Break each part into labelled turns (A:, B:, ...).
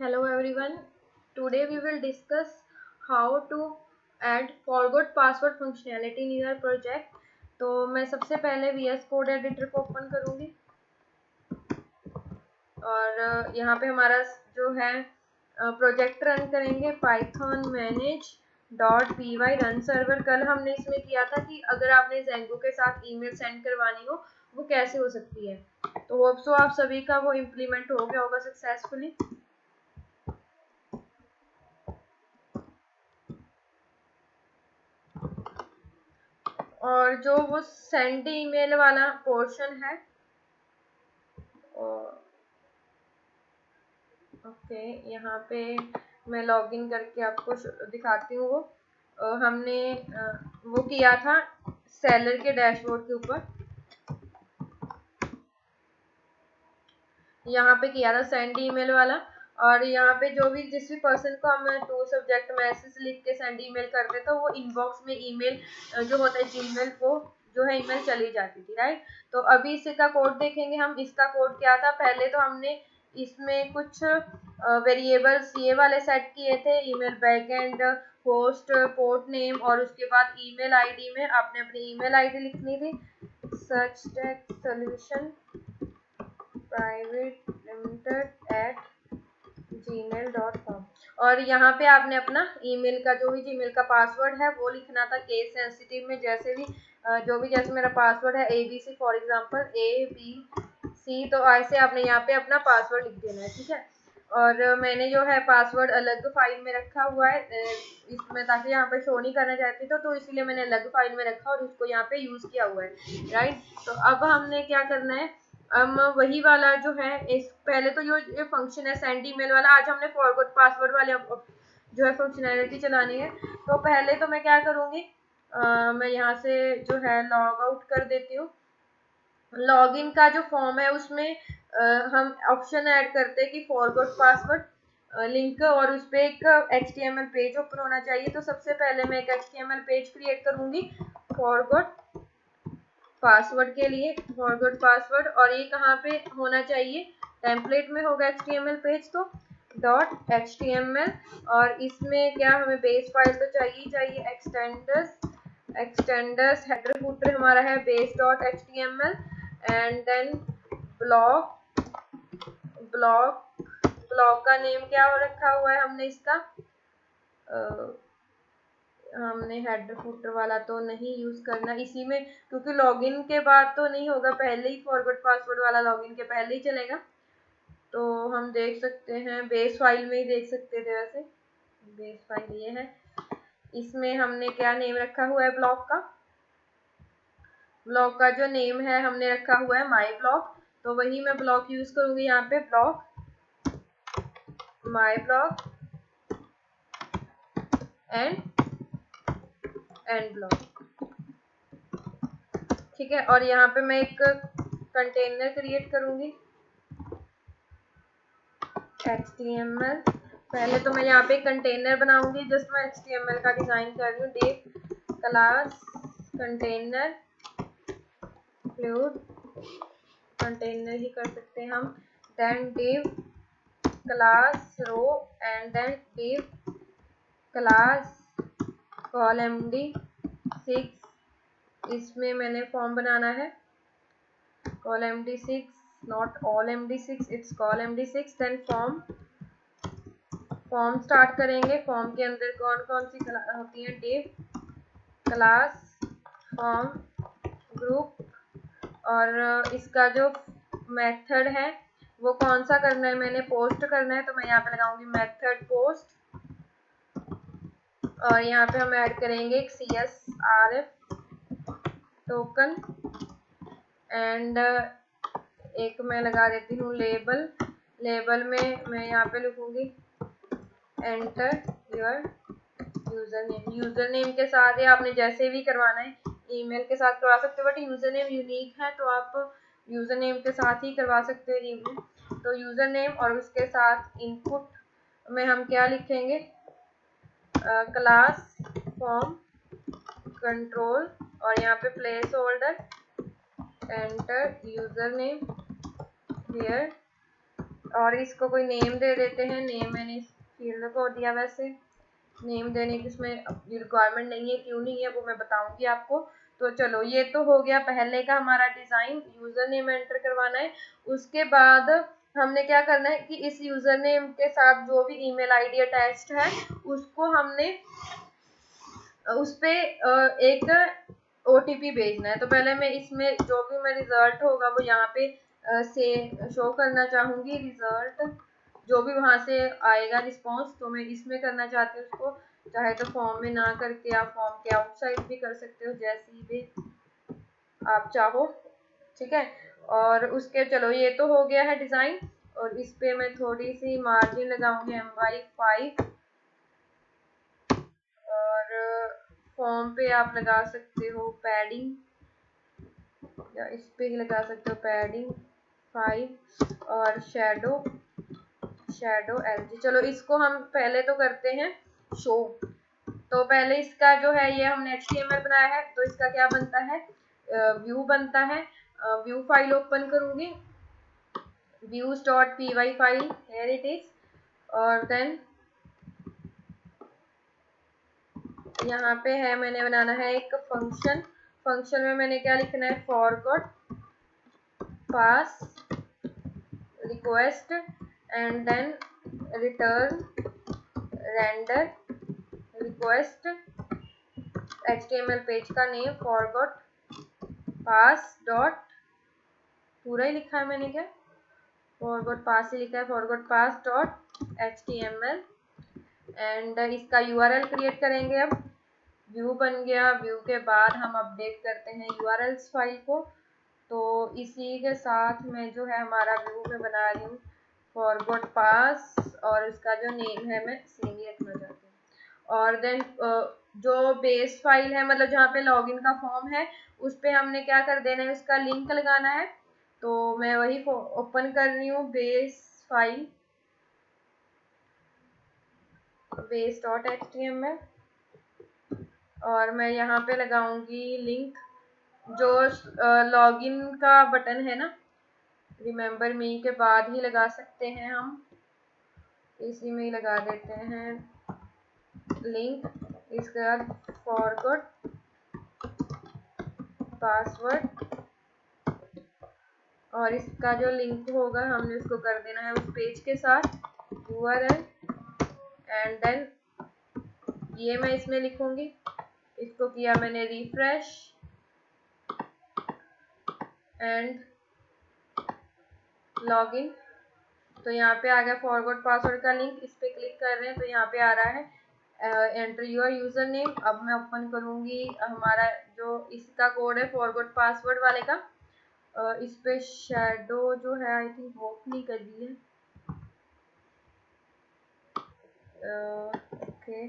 A: Hello everyone. Today we will discuss how to add forgot password functionality in your project. तो मैं सबसे पहले VS Code editor को open करूंगी और यहाँ पे हमारा जो है प्रोजेक्ट रन करेंगे python manage.py रन सर्वर। कल हमने इसमें किया था कि अगर आपने Django के साथ ईमेल सेंड करवानी हो वो कैसे हो सकती है। तो होप सो आप सभी का वो इम्प्लीमेंट हो गया होगा सक्सेसफुली। और जो वो सेंड ईमेल वाला पोर्शन है ओके, यहाँ पे मैं लॉगिन करके आपको दिखाती हूँ। वो हमने वो किया था सेलर के डैशबोर्ड के ऊपर, यहाँ पे किया था सेंड ईमेल वाला। और यहाँ पे जो भी जिस भी पर्सन को हम टू सब्जेक्ट मैसेज लिख के सेंड ईमेल करते तो वो इनबॉक्स में ईमेल जो होता है जीमेल को जो है ईमेल चली जाती थी, राइट। तो अभी इसका कोड देखेंगे हम। इसका कोड क्या था, पहले तो हमने इसमें कुछ वेरिएबल्स ये वाले सेट किए थे, email backend, host, port name, और उसके बाद ईमेल आईडी में आपने अपनी ईमेल आईडी लिखनी थी, search tech solution private limited at gmail.com। और यहाँ पे आपने अपना ईमेल का जो भी जीमेल का पासवर्ड है वो लिखना था केस सेंसिटिव में, जैसे भी जो भी, जैसे मेरा पासवर्ड है ABC फॉर एग्जांपल ABC, तो ऐसे आपने यहाँ पे अपना पासवर्ड लिख देना है, ठीक है। और मैंने जो है पासवर्ड अलग फाइल में रखा हुआ है इसमें, ताकि यहाँ पे शो नहीं करना चाहती तो इसलिए मैंने अलग फाइल में रखा और उसको यहाँ पे यूज किया हुआ है, राइट। तो अब हमने क्या करना है, हम वही वाला जो है इस पहले तो ये फंक्शन है सेंड ईमेल वाला, आज हमने फॉरगॉट पासवर्ड वाले जो है फंक्शनैलिटी चलानी है। तो पहले तो मैं क्या करूँगी, मैं यहाँ से जो है लॉग आउट कर देती हूँ। लॉगिन का जो फॉर्म है उसमें हम ऑप्शन ऐड करते हैं कि फॉरगॉट पासवर्ड लिंक, और उस पर एक HTML पेज ओपन होना चाहिए। तो सबसे पहले मैं एक HTML पेज क्रिएट करूँगी फॉरगॉट पासवर्ड के लिए, फॉरगॉट पासवर्ड, और ये कहाँ पे होना चाहिए, टेम्पलेट में होगा HTML पेज, तो .html। और इसमें क्या हमें बेस फाइल तो चाहिए एक्सटेंडर्स हेडर फुटर हमारा है base.html, एंड देन ब्लॉग का नेम क्या हो रखा हुआ है हमने इसका, हमने हेडर फुटर वाला तो नहीं यूज करना इसी में, क्योंकि लॉगिन के बाद तो नहीं होगा, पहले ही फॉरगॉट पासवर्ड वाला लॉगिन के पहले ही चलेगा। तो हम देख सकते हैं बेस फाइल में ही देख सकते थे, वैसे बेस फाइल ये है। इसमें हमने क्या नेम रखा हुआ है ब्लॉग का जो नेम है हमने रखा हुआ है माई ब्लॉग, तो वही मैं ब्लॉग यूज करूंगी यहाँ पे, blog my blog and blog, ठीक है। और यहाँ पे मैं एक कंटेनर क्रिएट करूंगी HTML। पहले तो मैं यहाँ पे कंटेनर बनाऊंगी, जस्ट मैं HTML का डिजाइन कर रही हूँ, div class container fluid container ही कर सकते हैं हम, then div class row, and then div class colMD6। इसमें मैंने फॉर्म बनाना है colMD6, not all MD6, it's colMD6। Then form start करेंगे। फॉर्म के अंदर कौन कौन सी होती है, div क्लास फॉर्म ग्रुप, और इसका जो मेथड है वो कौन सा करना है, मैंने पोस्ट करना है, तो मैं यहाँ पे लगाऊंगी मेथड पोस्ट। और यहाँ पे हम ऐड करेंगे एक CSRF टोकन, एंड एक मैं लगा देती हूँ लेबल में मैं यहाँ पे लिखूंगी एंटर योर यूजर नेम के साथ, या आपने जैसे भी करवाना है ईमेल के साथ करवा सकते हो, बट यूजर नेम यूनिक है तो आप यूजर नेम के साथ ही करवा सकते हो ईमेल। तो यूजर नेम और उसके साथ इनपुट में हम क्या लिखेंगे, क्लास फॉर्म कंट्रोल, और यहाँ पे place holder enter user name here, और इसको कोई नेम दे देते हैं। नेम मैंने इस फील्ड को दिया, वैसे नेम देने की इसमें रिक्वायरमेंट नहीं है, क्यों नहीं है वो मैं बताऊंगी आपको। तो चलो ये तो हो गया पहले का हमारा डिज़ाइन। यूज़र नेम एंटर करवाना है। उसके बाद हमने क्या करना है कि इस यूज़र नेम के साथ जो भी ईमेल आईडी अटैच्ड है उसको हमने उस पर एक OTP भेजना है। तो पहले मैं इसमें जो भी मैं रिजल्ट होगा वो यहाँ पे से शो करना चाहूँगी। रिजल्ट जो भी वहाँ से आएगा रिस्पॉन्स, तो मैं इसमें करना चाहती हूँ उसको। चाहे तो फॉर्म में ना करके आप फॉर्म के आउटसाइड भी कर सकते हो, जैसी भी आप चाहो, ठीक है। और उसके चलो ये तो हो गया है डिज़ाइन। और इस पे मैं थोड़ी सी मार्जिन लगाऊंगी MY5। और फॉर्म पे आप लगा सकते हो पैडिंग, या इस पे ही लगा सकते हो पैडिंग 5। और शेडो LG। चलो इसको हम पहले तो करते हैं शो। तो पहले इसका जो है ये हमने HTML बनाया है, तो इसका क्या बनता है, व्यू बनता है। व्यू फाइल ओपन करूंगी, views.py file, here it is। और देन यहाँ पे है, मैंने बनाना है एक फंक्शन में मैंने क्या लिखना है, forgot pass request and then return render request HTML page का नेम फॉरगॉट पास डॉट, पूरा ही लिखा है मैंने, क्या फॉरगॉट पास ही लिखा है, forgot pass dot HTML। And इसका URL क्रिएट करेंगे। अब व्यू बन गया। व्यू के बाद हम अपडेट करते हैं URLs फाइल को। तो इसी के साथ मैं जो है हमारा व्यू में बना रही हूँ फॉरगॉट पास, और इसका जो नेम है मैं सेम ही रखना चाहती हूँ। और देन जो बेस फाइल है, मतलब जहाँ पे लॉगिन का फॉर्म है, उस पर हमने क्या कर देना है, उसका लिंक लगाना है। तो मैं वही ओपन कर रही हूँ बेस फाइल, base.html। और मैं यहाँ पे लगाऊंगी लिंक। जो लॉगिन का बटन है ना, रिमेम्बर मी के बाद ही लगा सकते हैं हम, इसी में ही लगा देते हैं लिंक। इसके बाद फॉरगॉट पासवर्ड, और इसका जो लिंक होगा हमने उसको कर देना है उस पेज के साथ URL। एंड देन ये मैं इसमें लिखूंगी। इसको किया मैंने रिफ्रेश एंड लॉगिन। तो यहाँ पे आ गया फॉरगॉट पासवर्ड का लिंक। इस पे क्लिक कर रहे हैं तो यहाँ पे आ रहा है एंटर योर यूजर नेम। अब मैं ओपन करूंगी हमारा जो इसका कोड है फॉरगॉट पासवर्ड वाले का। इस पे शेडो जो है आई थिंक वर्क नहीं कर रही है। ओके,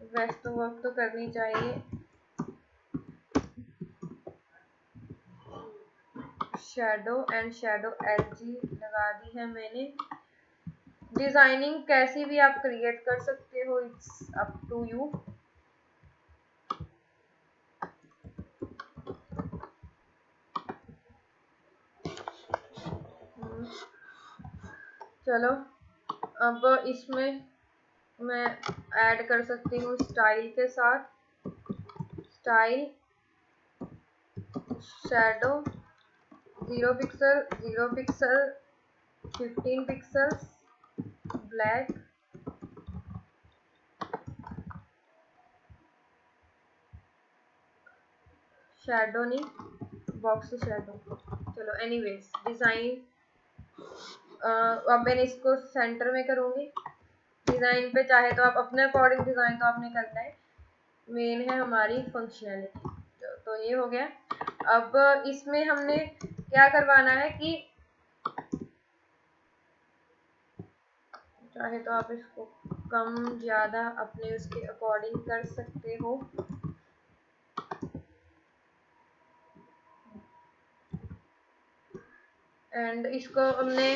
A: वैसे तो वर्क तो करनी चाहिए। शेडो एंड शेडो LG लगा दी है मैंने। डिजाइनिंग कैसी भी आप क्रिएट कर सकते हो, इट्स अप टू यू। चलो अब इसमें मैं ऐड कर सकती हूँ स्टाइल के साथ, style shadow 0 pixel 0 pixel 15 pixels black, shadow नहीं बॉक्स शेडो। चलो एनीवेज डिज़ाइन, अब मैंने इसको सेंटर में करूँगी। डिज़ाइन पे चाहे तो आप अपने अकॉर्डिंग डिज़ाइन तो आपने करना है, मेन है हमारी फंक्शनैलिटी। तो ये हो गया। अब इसमें हमने क्या करवाना है कि चाहे तो आप इसको कम ज़्यादा अपने उसके अकॉर्डिंग कर सकते हो। एंड इसको हमने,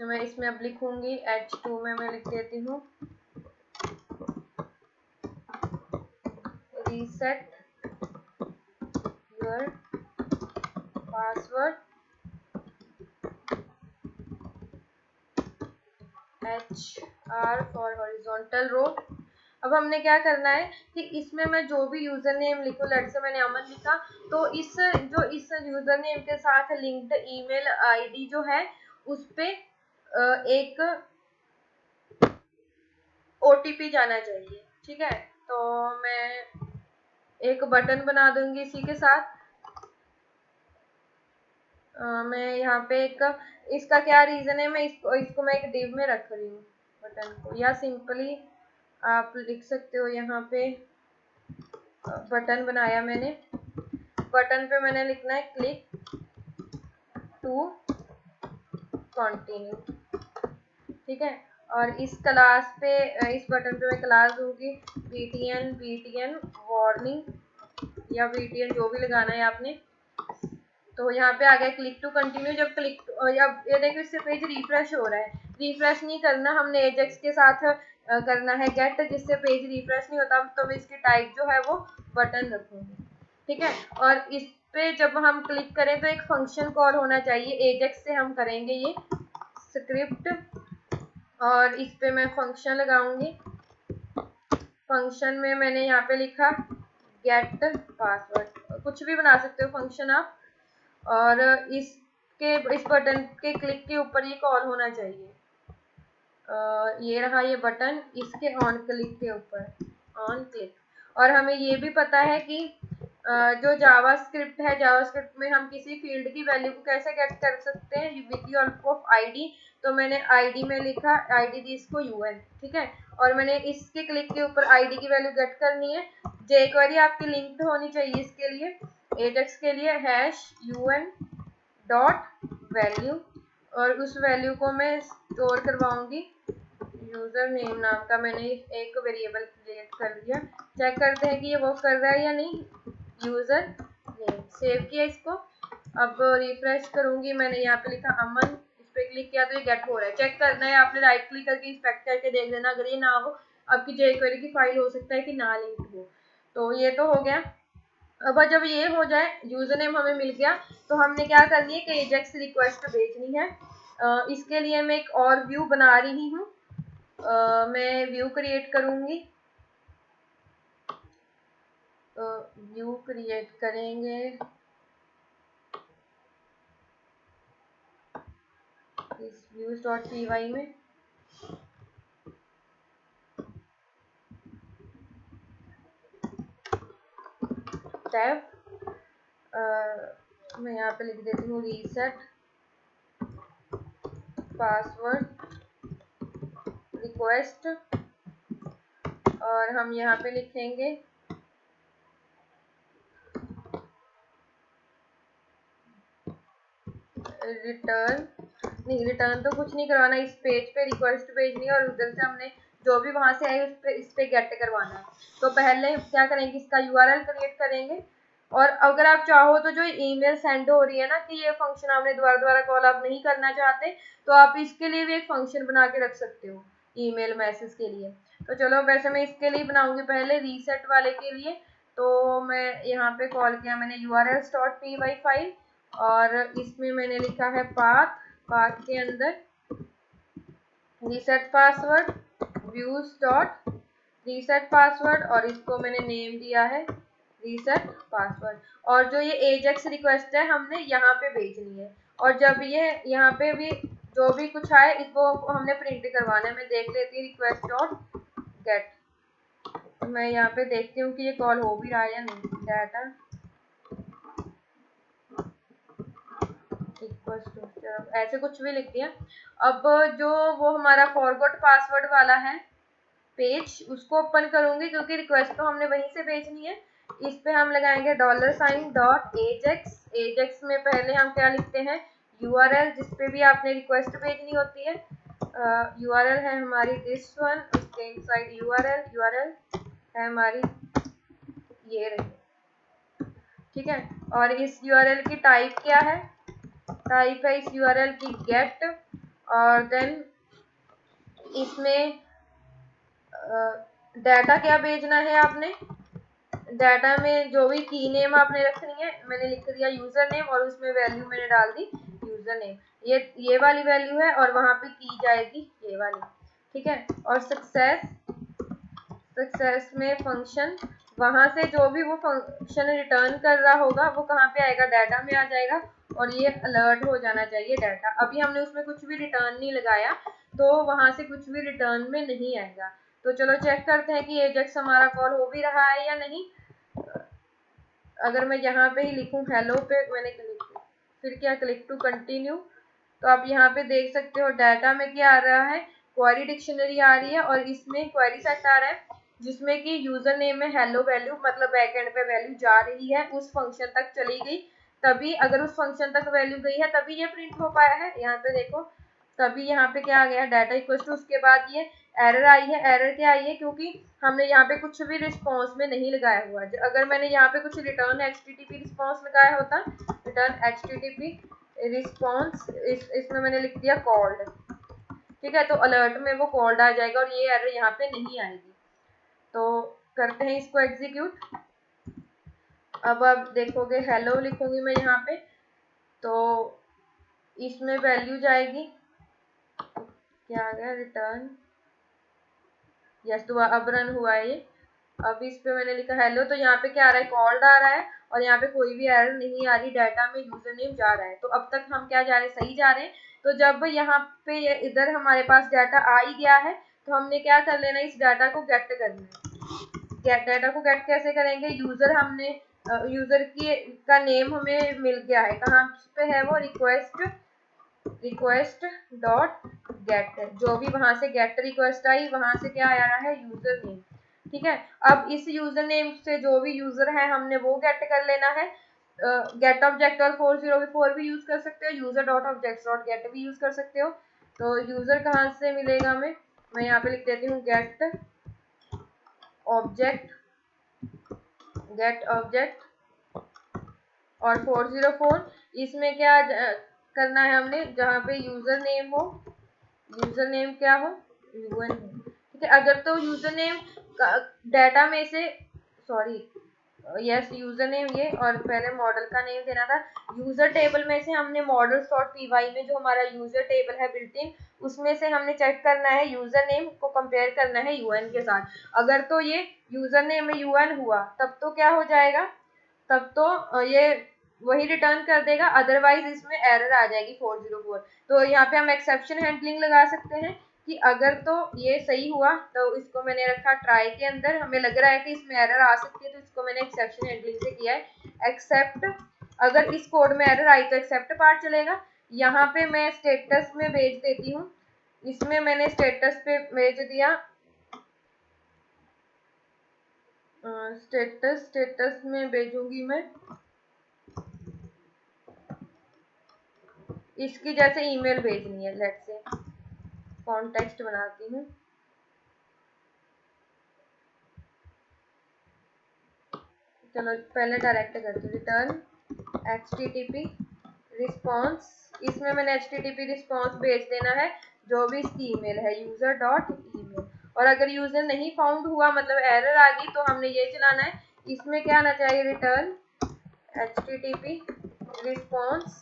A: मैं इसमें अब लिखूंगी H2 में मैं लिख देती हूँ reset your password HR for horizontal row. अब हमने क्या करना है कि इसमें मैं जो भी यूजर नेम लिखूं, लेट से मैंने अमन लिखा, तो इस यूजर नेम के साथ लिंक्ड ईमेल आईडी जो है उस पे एक OTP जाना चाहिए। ठीक है, तो मैं एक बटन बना दूंगी इसी के साथ। मैं यहाँ पे एक, इसका क्या रीजन है, मैं इसको मैं एक डिव में रख रही हूँ बटन को, या सिंपली आप लिख सकते हो यहाँ पे बटन बनाया मैंने, बटन पे मैंने लिखना है क्लिक टू कंटिन्यू। ठीक है, और इस क्लास पे, इस बटन पे मैं क्लास दूंगी BTN वार्निंग या BTN जो भी लगाना है आपने। तो यहाँ पे आ गया क्लिक टू कंटिन्यू। जब अब ये देखो इससे पेज रिफ्रेश हो रहा है। रिफ्रेश नहीं करना, हमने एजेक्स के साथ करना है गेट, जिससे पेज रिफ्रेश नहीं होता। तो मैं इसकी टाइप जो है वो बटन रखूंगी। ठीक है, और इस पे जब हम क्लिक करें तो एक फंक्शन कॉल होना चाहिए, एजेक्स से हम करेंगे ये स्क्रिप्ट, और इस पे मैं फंक्शन लगाऊंगी। फंक्शन में मैंने यहाँ पे लिखा गेट पासवर्ड, कुछ भी बना सकते हो फंक्शन आप, और इस बटन के क्लिक के ऊपर ये कॉल होना चाहिए। ये रहा ये बटन, इसके ऑन क्लिक के ऊपर, ऑन क्लिक। और हमें ये भी पता है कि जो जावास्क्रिप्ट है, जावास्क्रिप्ट में हम किसी फील्ड की वैल्यू को कैसे गेट कर सकते हैं, with the help of ID. तो मैंने आईडी में लिखा, आईडी दी इसको UN। ठीक है, और मैंने इसके क्लिक के ऊपर आईडी की वैल्यू गेट करनी है। jQuery आपकी लिंक्ड होनी चाहिए इसके लिए, एजेक्स के लिए #UN डॉट वैल्यू, और उस वैल्यू को मैं स्टोर करवाऊंगी। यूजर नेम नाम का मैंने एक वेरिएबल क्रिएट कर दिया। चेक करते हैं कि ये वर्क कर रहा है या नहीं। यूजर नेम सेव किया इसको। अब रिफ्रेश करूंगी, मैंने यहाँ पे लिखा अमन, इस पे क्लिक किया तो ये गेट हो रहा है। चेक करना है आपने, राइट क्लिक करके इंस्पेक्ट करके देख लेना, अगर ये ना हो आपकी jQuery की फाइल हो सकता है कि ना लिंक हो। तो ये तो हो गया। अब जब ये हो जाए, यूजर नेम हमें मिल गया, तो हमने क्या करनी है कि एजेक्स रिक्वेस्ट भेजनी है। इसके लिए मैं एक और व्यू बना रही हूँ। मैं व्यू क्रिएट करूंगी। व्यू क्रिएट करेंगे इस views.py में। टैब, मैं यहाँ पे लिख देती हूँ रीसेट पासवर्ड रिक्वेस्ट, और हम यहाँ पे लिखेंगे रिटर्न। नहीं, रिटर्न तो कुछ नहीं करवाना, इस पेज पे रिक्वेस्ट भेजनी है और उधर से हमने जो भी वहां से आए इस पे गेट करवाना है। तो पहले क्या करेंगे, इसका URL क्रिएट करेंगे। और अगर आप चाहो तो जो ईमेल सेंड हो रही है ना, कि ये फंक्शन आपने दोबारा कॉल आप नहीं करना चाहते, तो आप इसके लिए भी एक फंक्शन बना के रख सकते हो ईमेल मैसेज के लिए। तो चलो, वैसे मैं इसके लिए बनाऊंगी पहले रीसेट वाले के लिए। तो मैं यहाँ पे कॉल किया मैंने urls.py फाइल, और इसमें मैंने लिखा है पाथ के अंदर reset password views dot reset password, और इसको मैंने नेम दिया है रीसेट पासवर्ड। और जो ये एजेक्स रिक्वेस्ट है हमने यहाँ पे भेजनी है, और जब ये यहाँ पे भी जो भी कुछ आए इसको हमने प्रिंट करवाना है। मैं देख लेती हूँ रिक्वेस्ट डॉट गेट, मैं यहाँ पे देखती हूँ कि ये कॉल हो भी रहा है या नहीं। डाटा ऐसे कुछ भी लिख दिया। अब जो वो हमारा फॉरगॉट पासवर्ड वाला है पेज, उसको ओपन करूंगी, क्योंकि रिक्वेस्ट तो हमने वहीं से भेजनी है। इस पे हम लगाएंगे $.ajax। एजेक्स में पहले हम क्या लिखते हैं, URL, जिस पे भी आपने रिक्वेस्ट भेजनी होती है। URL है हमारी दिस वन, उसके इनसाइड URL है हमारी ये रही। ठीक है, और इस URL की टाइप क्या है, टाइप है इस URL की गेट, और देन इसमें डाटा क्या भेजना है आपने। डाटा में जो भी की नेम आपने रखनी है, मैंने लिख दिया यूजर नेम, और उसमें वैल्यू मैंने डाल दी यूजर यूजर नेम, ये वाली वैल्यू है और वहां पे की जाएगी ये वाली, ठीक है। और सक्सेस में फंक्शन, वहां से जो भी वो फंक्शन रिटर्न कर रहा होगा वो कहाँ पे आएगा, डाटा में आ जाएगा और ये अलर्ट हो जाना चाहिए डाटा। अभी हमने उसमें कुछ भी रिटर्न नहीं लगाया तो वहां से कुछ भी रिटर्न में नहीं आएगा। तो चलो चेक करते हैं कि एजेक्स हमारा कॉल हो भी रहा है या नहीं। अगर मैं यहाँ पे ही लिखूं हेलो पे मैंने क्लिक, फिर क्या क्लिक टू कंटिन्यू, तो आप यहाँ पे देख सकते हो डाटा में क्या आ रहा है, क्वेरी डिक्शनरी आ रही है और इसमें क्वेरी सेट आ रहा है जिसमें कि यूजर नेम में हेलो वैल्यू मतलब बैकएंड पे वैल्यू जा रही है, उस फंक्शन तक चली गई, तभी अगर उस फंक्शन तक वैल्यू गई है तभी ये प्रिंट हो पाया है। यहाँ पे देखो तभी यहाँ पे क्या आ गया, डाटा इक्वल टू, उसके बाद ये एरर आई है। एरर क्या आई है, क्योंकि हमने यहाँ पे कुछ भी रिस्पॉन्स में नहीं लगाया हुआ है। अगर मैंने यहाँ पे कुछ रिटर्न एचटीटीपी रिस्पॉन्स लगाया होता, रिटर्न एचटीटीपी रिस्पॉन्स, इसमें मैंने लिख दिया कॉल्ड, ठीक है, तो अलर्ट में वो कॉल्ड आ जाएगा और ये एरर यहाँ पे नहीं आएगी। तो करते हैं इसको एग्जीक्यूट। अब आप देखोगे हेलो लिखूंगी मैं यहाँ पे तो इसमें वैल्यू जाएगी, क्या आ गया, रिटर्न, यस, तो अब रन हुआ है ये। अब इस पे मैंने लिखा हेलो तो यहाँ पे क्या आ रहा है, कॉल्ड आ रहा है और यहाँ पे कोई भी एरर नहीं आ रही, डाटा में यूजर नेम जा रहा है। तो अब तक हम क्या जा रहे हैं, सही जा रहे हैं। तो जब यहाँ पे इधर हमारे पास डाटा आ ही गया है तो हमने क्या कर लेना, इस डाटा को गेट करना है। डाटा को गेट कैसे करेंगे, यूजर हमने यूजर की का नेम हमें मिल गया है, कहाँ पे है वो, रिक्वेस्ट डॉट गेट, जो भी वहां से गेट रिक्वेस्ट आई वहां से क्या आ रहा है, यूजर नेम, ठीक है। अब इस यूजर नेम से जो भी यूजर है हमने वो गेट कर लेना है। गेट ऑब्जेक्ट और 404 भी यूज कर सकते हो, user dot object dot gate भी यूज कर सकते हो। तो यूजर कहाँ से मिलेगा, मैं यहाँ पे लिख देती हूँ गेट ऑब्जेक्ट और 404, इसमें क्या करना है हमने, जहाँ पे यूजर नेम हो, यूजर नेम क्या हो, यूएन हो, ठीक है। अगर तो यूजर नेम डाटा में से, सॉरी यस, यूजर नेम ये, और पहले मॉडल का नेम देना था। यूजर टेबल में से हमने मॉडल्स डॉट पीवाई में जो हमारा यूजर टेबल है बिल्ट इन, उसमें से हमने चेक करना है यूजर नेम को कंपेयर करना है यूएन के साथ। अगर तो ये यूजर नेम में यूएन हुआ तब तो क्या हो जाएगा, तब तो ये वही रिटर्न कर देगा, अदरवाइज इसमें एरर आ जाएगी 404। तो यहाँ पे हम एक्सेप्शन हैंडलिंग लगा सकते हैं कि अगर तो ये सही हुआ तो इसको मैंने रखा ट्राई के अंदर, हमें लग रहा है कि इसमें एरर आ सकती है तो इसको मैंने एक्सेप्शन हैंडलिंग से किया है एक्सेप्ट। अगर इस कोड में एरर आई तो एक्सेप्ट पार्ट चलेगा। यहाँ पे मैं स्टेटस में भेज देती हूँ, इसमें मैंने स्टेटस पे भेज दिया, स्टेटस में भेजूंगी मैं इसकी जैसे ईमेल भेजनी है, लेट्स से कॉन्टेक्स्ट बनाती हूँ, चलो पहले डायरेक्ट करती हूँ, रिटर्न http रिस्पॉन्स, इसमें मैंने http रिस्पॉन्स भेज देना है जो भी इसकी ईमेल है, यूजर डॉट ईमेल। और अगर यूजर नहीं फाउंड हुआ मतलब एरर आ गई तो हमने ये चलाना है, इसमें क्या आना चाहिए, return http response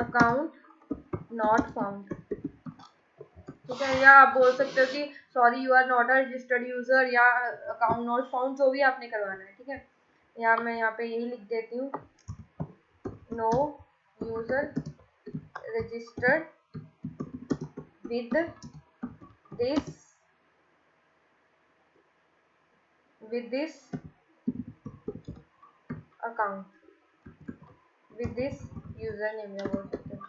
A: account not found, ठीक है। या आप बोल सकते हो कि sorry you are not a registered user, या अकाउंट नॉट फाउंड, जो भी आपने करवाना है, ठीक है। या मैं यहाँ पे यही लिख देती हूँ, no user registered with this account with this user name, या बोल सकते हो,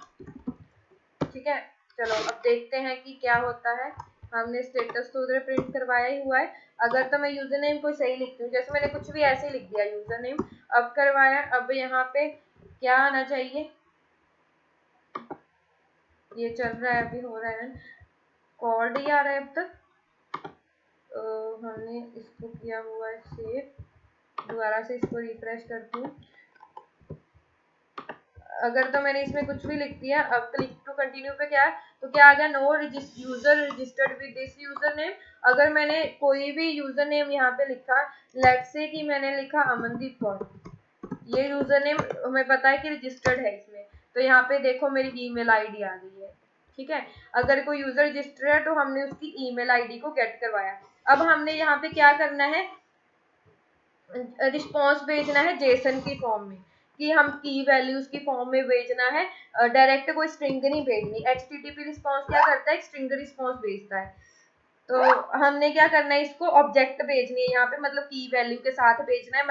A: ठीक है। चलो अब देखते हैं कि क्या होता है। हमने स्टेटस तो उधर प्रिंट करवाया ही हुआ है। अगर तो मैं यूजर नेम को सही लिखती हूँ, जैसे मैंने कुछ भी ऐसे ही लिख दिया यूजर नेम, अब करवाया, अब यहाँ पे क्या आना चाहिए, ये चल रहा है, अभी हो रहा है, कॉल्ड ही आ रहा है अब तक। हमने इसको किया हुआ है सेव, दोबारा से इसको रिफ्रेश करती हूँ। अगर तो मैंने इसमें कुछ भी लिख दिया, अब क्लिक टू कंटिन्यू पे क्या है, तो क्या आ गया, no user registered with this user name. अगर मैंने कोई भी यूजर नेम यहाँ पे लिखा, लेट्स से कि मैंने लिखा अमनदीप कौर, ये यूजर नेम हमें पता है कि रजिस्टर्ड है इसमें, तो यहाँ पे देखो मेरी ईमेल आईडी आ गई है। ठीक है, अगर कोई यूजर रजिस्टर्ड है तो हमने उसकी ईमेल आईडी को गेट करवाया। अब हमने यहाँ पे क्या करना है, रिस्पॉन्स भेजना है जेसन की फॉर्म में, कि हम की वैल्यूज की फॉर्म में भेजना है, डायरेक्ट कोई स्ट्रिंग नहीं भेजनी। HTTP रिस्पॉन्स क्या करता है, स्ट्रिंग रिस्पॉन्स भेजता है। तो हमने क्या करना है, इसको ऑब्जेक्ट भेजनी है यहाँ पे, मतलब की वैल्यू के साथ भेजना है।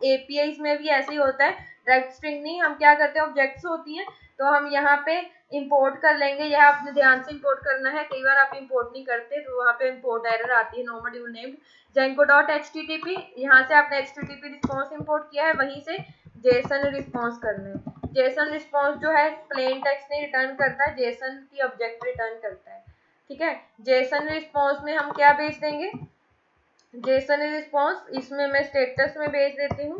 A: APIs में भी ऐसे ही होता है, डायरेक्ट स्ट्रिंग नहीं, हम क्या करते हैं, ऑब्जेक्ट्स होती हैं, तो हम यहाँ पे इंपोर्ट कर लेंगे। यह आपने ध्यान से इंपोर्ट करना है, कई बार आप इंपोर्ट नहीं करते तो वहाँ पे इंपोर्ट एरर आती है। नो मॉड्यूल नेम्ड Django.http, यहाँ से आपने HTTP रिस्पॉन्स इंपोर्ट किया है, वहीं से जेसन रिस्पॉन्स करना है। जेसन रिस्पॉन्स जो है प्लेन टेक्स्ट नहीं रिटर्न करता है, जेसन की ऑब्जेक्ट रिटर्न करता है। ठीक है, जेसन रिस्पॉन्स में हम क्या भेज देंगे, जेसन रिस्पॉन्स, इसमें मैं स्टेटस में भेज देती हूँ,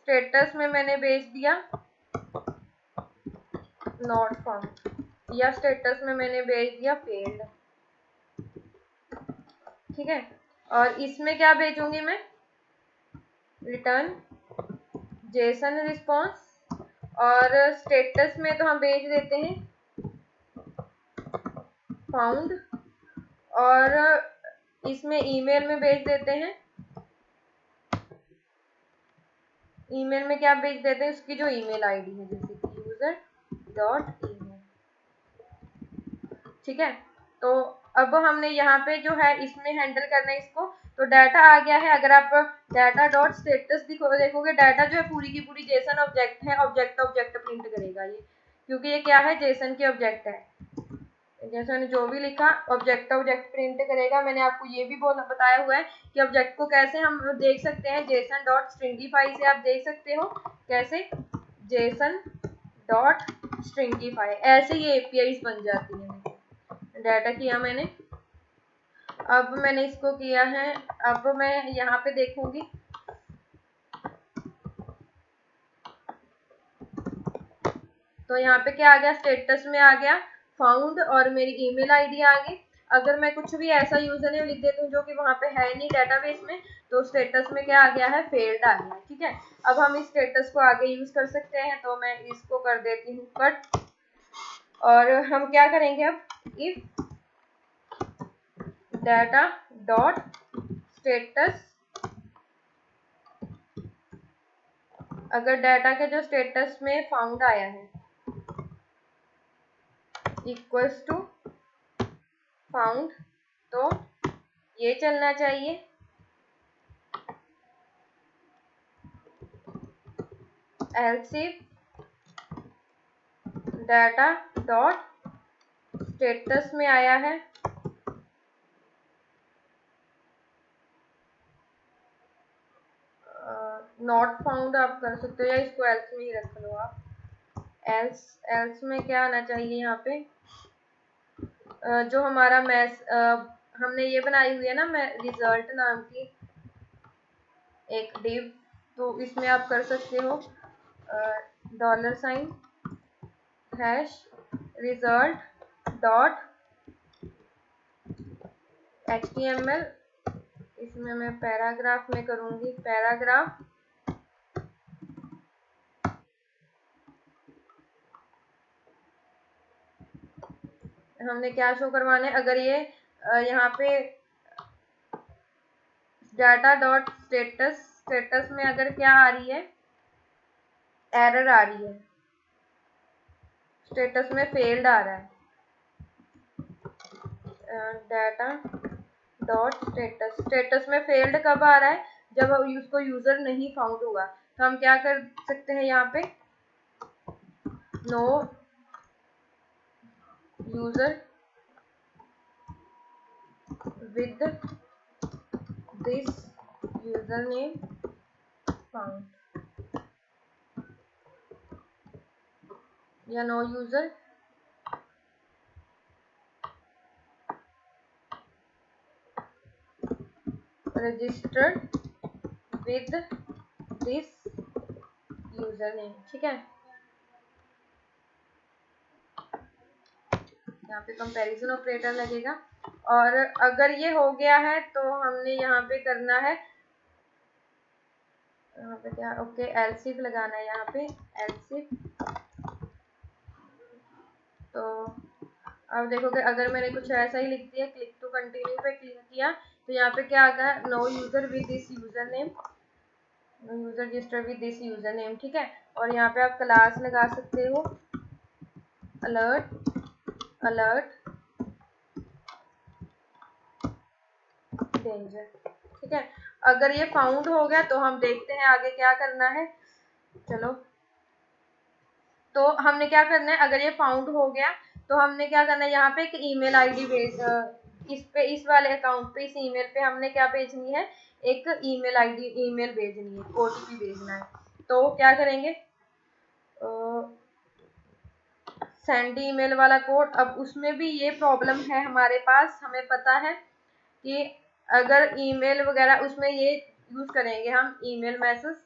A: स्टेटस में मैंने भेज दिया नॉट फाउंड, या स्टेटस में मैंने भेज दिया फेल्ड। ठीक है, और इसमें क्या भेजूंगी मैं, रिटर्न जेसन रिस्पॉन्स, और स्टेटस में तो हम भेज देते हैं फाउंड, और इसमें ईमेल में भेज देते हैं, ईमेल में क्या भेज देते हैं, उसकी जो ईमेल आईडी है, जैसे कि user.email। ठीक है, तो अब हमने यहाँ पे जो है इसमें हैंडल करना है इसको, तो डाटा आ गया है। अगर आप डाटा डॉट स्टेटस देखोगे, डाटा जो है पूरी की पूरी जेसन ऑब्जेक्ट है, ऑब्जेक्ट ऑब्जेक्ट प्रिंट करेगा ये, क्योंकि ये क्या है, जेसन के ऑब्जेक्ट है। जैसे मैंने जो भी लिखा ऑब्जेक्ट ऑब्जेक्ट प्रिंट करेगा। मैंने आपको ये भी बताया हुआ है कि ऑब्जेक्ट को कैसे हम देख सकते हैं, जेसन डॉट स्ट्रिंगिफाई से आप देख सकते हो, कैसे, जेसन डॉट स्ट्रिंगिफाई, ऐसे ये APIs बन जाती है। डाटा किया मैंने, अब मैंने इसको किया है, अब मैं यहाँ पे देखूंगी, तो यहाँ पे क्या आ गया, स्टेटस में आ गया फाउंड, और मेरी ईमेल आईडी आ गई। अगर मैं कुछ भी ऐसा यूजर नेम लिख देती हूँ जो कि वहां पे है नहीं डेटाबेस में, तो स्टेटस में क्या आ गया है, फेल्ड आ गया। ठीक है, अब हम इस स्टेटस को आगे यूज कर सकते हैं, तो मैं इसको कर देती हूँ कट, और हम क्या करेंगे अब, इफ डाटा डॉट स्टेटस, अगर डाटा के जो स्टेटस में फाउंड आया है इक्वल्स टू फाउंड, तो ये चलना चाहिए। Else if data dot status में आया है नॉट फाउंड, आप कर सकते हो, या इसको एल्स में ही रख लो आप। एल्स में क्या आना चाहिए यहाँ पे, जो हमारा हमने ये बनाई हुई है ना, मैं रिजल्ट नाम की एक डिव, तो इसमें आप कर सकते हो $, हैश रिजल्ट डॉट HTML, इसमें मैं पैराग्राफ में करूंगी, पैराग्राफ हमने क्या शो करवाना है, अगर ये यहाँ पे डाटा डॉट स्टेटस में अगर क्या आ रही है, एरर आ रही है, स्टेटस में फेल्ड आ रहा है, डाटा डॉट स्टेटस में फेल्ड कब आ रहा है, जब उसको यूजर नहीं फाउंड हुआ, तो हम क्या कर सकते हैं यहाँ पे, no user with this user name found, या no user registered with this user name. ठीक है, यहाँ पे कंपैरिजन ऑपरेटर लगेगा। और अगर ये हो गया है तो हमने यहाँ पे करना है, यहाँ पे क्या, ओके एल्स इफ लगाना है यहाँ पे, एल्स इफ। तो अब देखोगे अगर मैंने कुछ ऐसा ही लिख दिया, क्लिक टू कंटिन्यू पे क्लिक किया तो यहाँ पे क्या आ गया, no user with this user name, no user register with this user name. ठीक है, और यहाँ पे आप क्लास लगा सकते हो, अलर्ट अलर्ट डेंजर। ठीक है, अगर ये फाउंड हो गया तो हम देखते हैं आगे क्या करना है। चलो, तो हमने क्या करना है, अगर ये फाउंड हो गया तो हमने क्या करना है, यहाँ पे एक ईमेल आईडी भेज, इस वाले अकाउंट पे, इस ईमेल पे हमने क्या भेजनी है, एक ईमेल आईडी, ईमेल भेजनी है, ओटीपी भेजना है। तो क्या करेंगे, सेंड ईमेल वाला कोड। अब उसमें भी ये प्रॉब्लम है हमारे पास, हमें पता है कि अगर ईमेल वगैरह उसमें ये यूज करेंगे हम ईमेल मैसेज,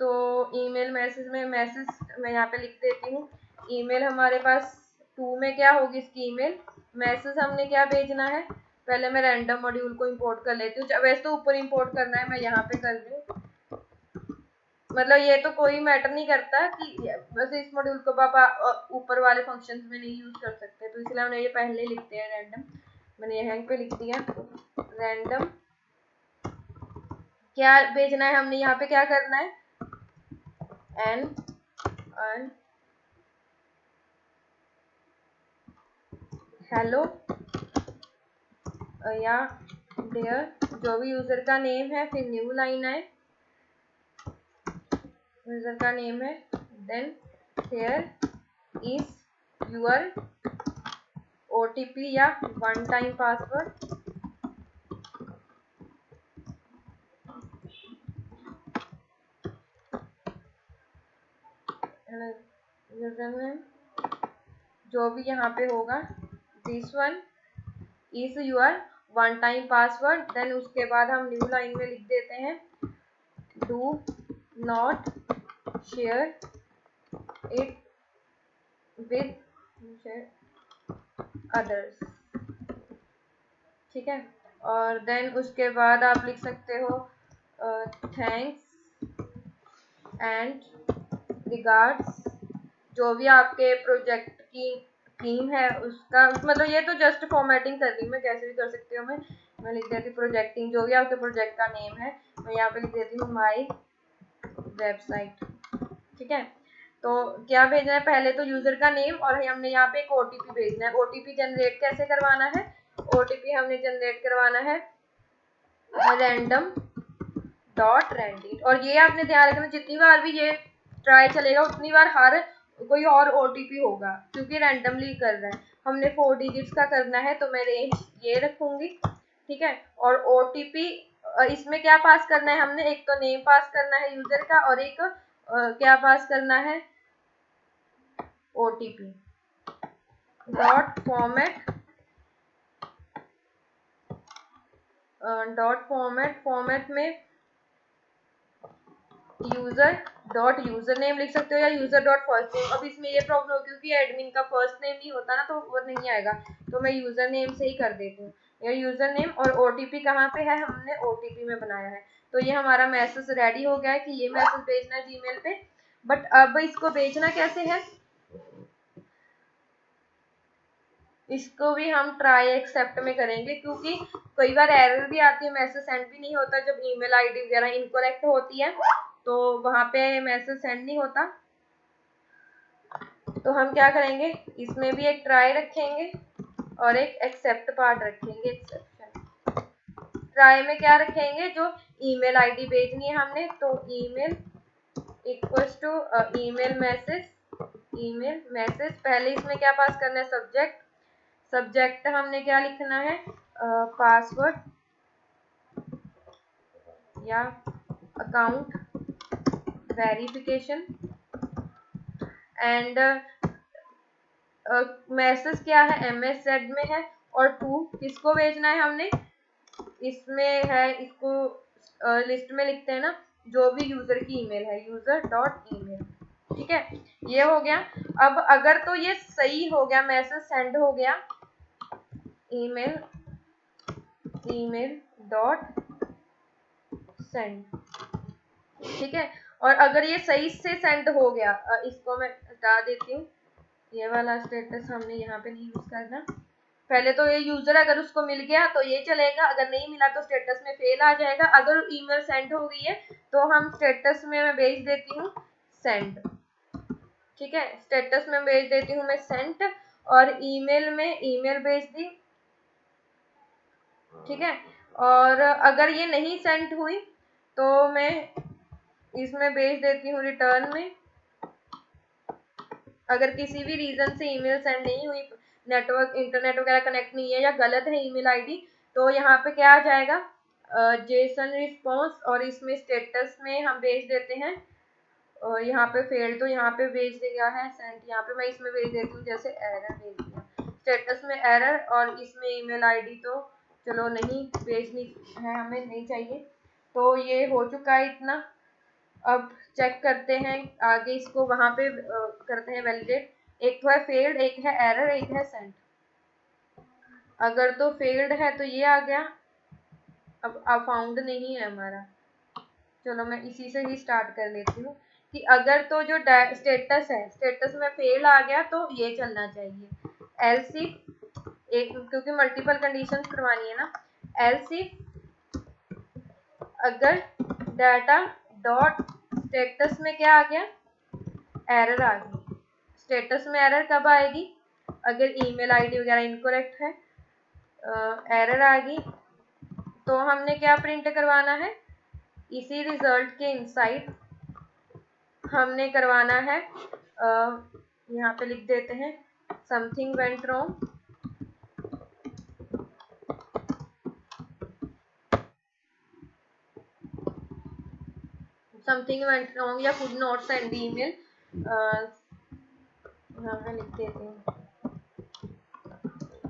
A: तो ईमेल मैसेज में, मैसेज मैं यहाँ पे लिख देती हूँ, ईमेल हमारे पास 2 में क्या होगी इसकी ईमेल, मैसेज हमने क्या भेजना है, पहले मैं रैंडम मॉड्यूल को इंपोर्ट कर लेती हूँ, वैसे तो ऊपर इंपोर्ट करना है, मैं यहाँ पे कर रही हूँ, मतलब ये तो कोई मैटर नहीं करता कि वैसे इस मॉड्यूल को आप ऊपर वाले फंक्शंस में नहीं यूज कर सकते, तो इसलिए हमने ये पहले लिखते हैं रैंडम, मैंने यहाँ पे लिख दिया रैंडम। क्या भेजना है हमने, यहाँ पे क्या करना है, एन हेलो या देयर, जो भी यूजर का नेम है, फिर न्यू लाइन है, यूजर का नेम है, then here is your OTP या one time password, user name जो भी यहाँ पे होगा, this one is your one time password, then उसके बाद हम न्यू लाइन में लिख देते हैं, do not share it with others. ठीक है, और देन उसके बाद आप लिख सकते हो थैंक्स एंड रिगार्ड्स, जो भी आपके प्रोजेक्ट की थीम है उसका, मतलब ये तो जस्ट फॉर्मेटिंग कर रही हूँ मैं, कैसे भी कर सकती हूँ, मैं लिख देती हूँ प्रोजेक्टिंग, जो भी आपके प्रोजेक्ट का नेम है, मैं यहाँ पे लिख देती हूँ माई वेबसाइट। ठीक है, तो क्या भेजना है, पहले तो यूजर का नेम, और हमने यहाँ पे एक ओटीपी भेजना है। ओटीपी जनरेट कैसे करवाना है, ओटीपी हमने जनरेट करवाना है रैंडम डॉट रैंडिट, और ये आपने ध्यान रखना जितनी बार भी ये ट्राई चलेगा उतनी बार हर कोई और ओटीपी होगा, क्योंकि रैंडमली कर रहा है, हमने 4 डिजिट्स का करना है, तो मैं रेंज ये रखूंगी। ठीक है, और ओटीपी इसमें क्या पास करना है हमने, एक तो नेम पास करना है यूजर का, और एक क्या पास करना है, ओटीपी डॉट फॉर्मेट, फॉर्मेट में यूजर डॉट यूजर नेम लिख सकते हो या यूजर डॉट फर्स्ट नेम। अब इसमें ये प्रॉब्लम होगी क्योंकि एडमिन का फर्स्ट नेम नहीं होता ना, तो वो नहीं आएगा, तो मैं यूजर नेम से ही कर देती हूँ, या यूजर नेम, और ओटीपी कहाँ पे है, हमने ओटीपी में बनाया है। तो ये हमारा मैसेज रेडी हो गया है कि ये मैसेज भेजना है जीमेल पे, बट अब इसको भेजना कैसे है, इसको भी हम ट्राई एक्सेप्ट में करेंगे, क्योंकि कई बार एरर भी आती है, मैसेज सेंड भी नहीं होता, जब ईमेल आईडी वगैरह इनकरेक्ट होती है तो वहां पे मैसेज सेंड नहीं होता। तो हम क्या करेंगे, इसमें भी एक ट्राई रखेंगे और एक एक्सेप्ट पार्ट रखेंगे, एक्सेप्शन। ट्राई में क्या रखेंगे, जो ईमेल आईडी भेजनी है हमने, तो email equals to email message, पहले इसमें क्या पास करना है, सब्जेक्ट हमने क्या लिखना है, पासवर्ड या अकाउंट वेरिफिकेशन, एंड मैसेज क्या है, MSZ में है, और टू किसको भेजना है हमने, इसमें है, इसको लिस्ट में लिखते हैं ना, जो भी यूजर की ईमेल है, यूजर डॉट ईमेल। ठीक है, ये हो गया। अब अगर तो ये सही हो गया, मैसेज सेंड हो गया, ईमेल ईमेल डॉट सेंड, ठीक है। और अगर ये सही से सेंड हो गया, इसको मैं हटा देती हूँ, ये वाला स्टेटस हमने यहाँ पे नहीं यूज करना। पहले तो ये यूजर अगर उसको मिल गया तो ये चलेगा, अगर नहीं मिला तो स्टेटस में फेल आ जाएगा। अगर ईमेल सेंड हो गई है तो हम स्टेटस में मैं भेज देती हूँ सेंड, ठीक है, स्टेटस में भेज देती हूँ मैं सेंड, और ईमेल में ईमेल भेज दी, ठीक है। और अगर ये नहीं सेंड हुई तो मैं इसमें भेज देती हूँ रिटर्न में। अगर किसी भी रीजन से ईमेल सेंड नहीं हुई, नेटवर्क इंटरनेट वगैरह कनेक्ट नहीं है या गलत है ईमेल आईडी, तो यहाँ पे क्या आ जाएगा, जेसन रिस्पॉन्स, और इसमें स्टेटस में हम भेज देते हैं, यहाँ पे फेल तो यहाँ पे भेज दिया है सेंड, यहाँ पे मैं इसमें भेज देती हूँ जैसे एरर भेज दिया, स्टेटस में एरर, और इसमें ईमेल आईडी तो चलो नहीं भेजनी है, हमें नहीं चाहिए। तो ये हो चुका है इतना। अब चेक करते हैं आगे, इसको वहां पे करते हैं वैलिडेट। एक तो है फेल्ड, एक है एरर, एक है सेंड। अगर तो फेल्ड है तो ये आ गया, अब फाउंड नहीं है हमारा। चलो मैं इसी से ही स्टार्ट कर लेती हूँ कि अगर तो जो स्टेटस है, स्टेटस में फेल आ गया तो ये चलना चाहिए, एल्स इफ, एक क्योंकि मल्टीपल कंडीशन करवानी है ना, एल्स इफ अगर डाटा डॉट स्टेटस में क्या आ गया, एरर आ गई। स्टेटस में एरर कब आएगी, अगर ईमेल आईडी वगैरह इनकरेक्ट है, एरर आ गई, तो हमने क्या प्रिंट करवाना है, इसी रिजल्ट के इनसाइड हमने करवाना है, यहाँ पे लिख देते हैं something went wrong, something went wrong या कुड नॉट सेंड ईमेल, यहाँ पे लिख देती हूँ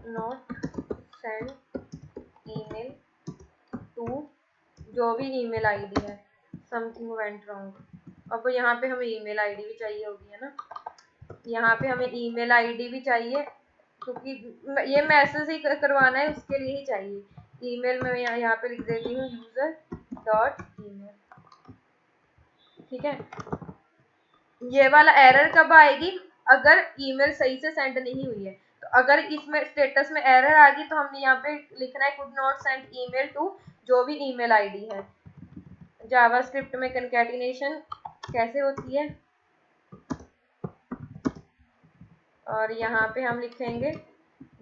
A: नॉट सेंड ईमेल टू जो भी ईमेल आईडी है, समथिंग वेंट रॉन्ग। अब यहाँ पे हमें ईमेल आईडी भी चाहिए होगी, है ना, यहाँ पे हमें ईमेल आईडी भी चाहिए, क्योंकि ये मैसेज ही करवाना है, उसके लिए ही चाहिए। ईमेल में यहाँ पे लिख देती हूँ यूजर डॉट ईमेल, ठीक है। ये वाला एरर कब आएगी, अगर ईमेल सही से सेंड नहीं हुई है। तो अगर इसमें स्टेटस में एरर आ गई तो हमने यहाँ पे लिखना है could not send email to जो भी ईमेल आईडी है। जावास्क्रिप्ट में कंकैटिनेशन कैसे होती है, और यहाँ पे हम लिखेंगे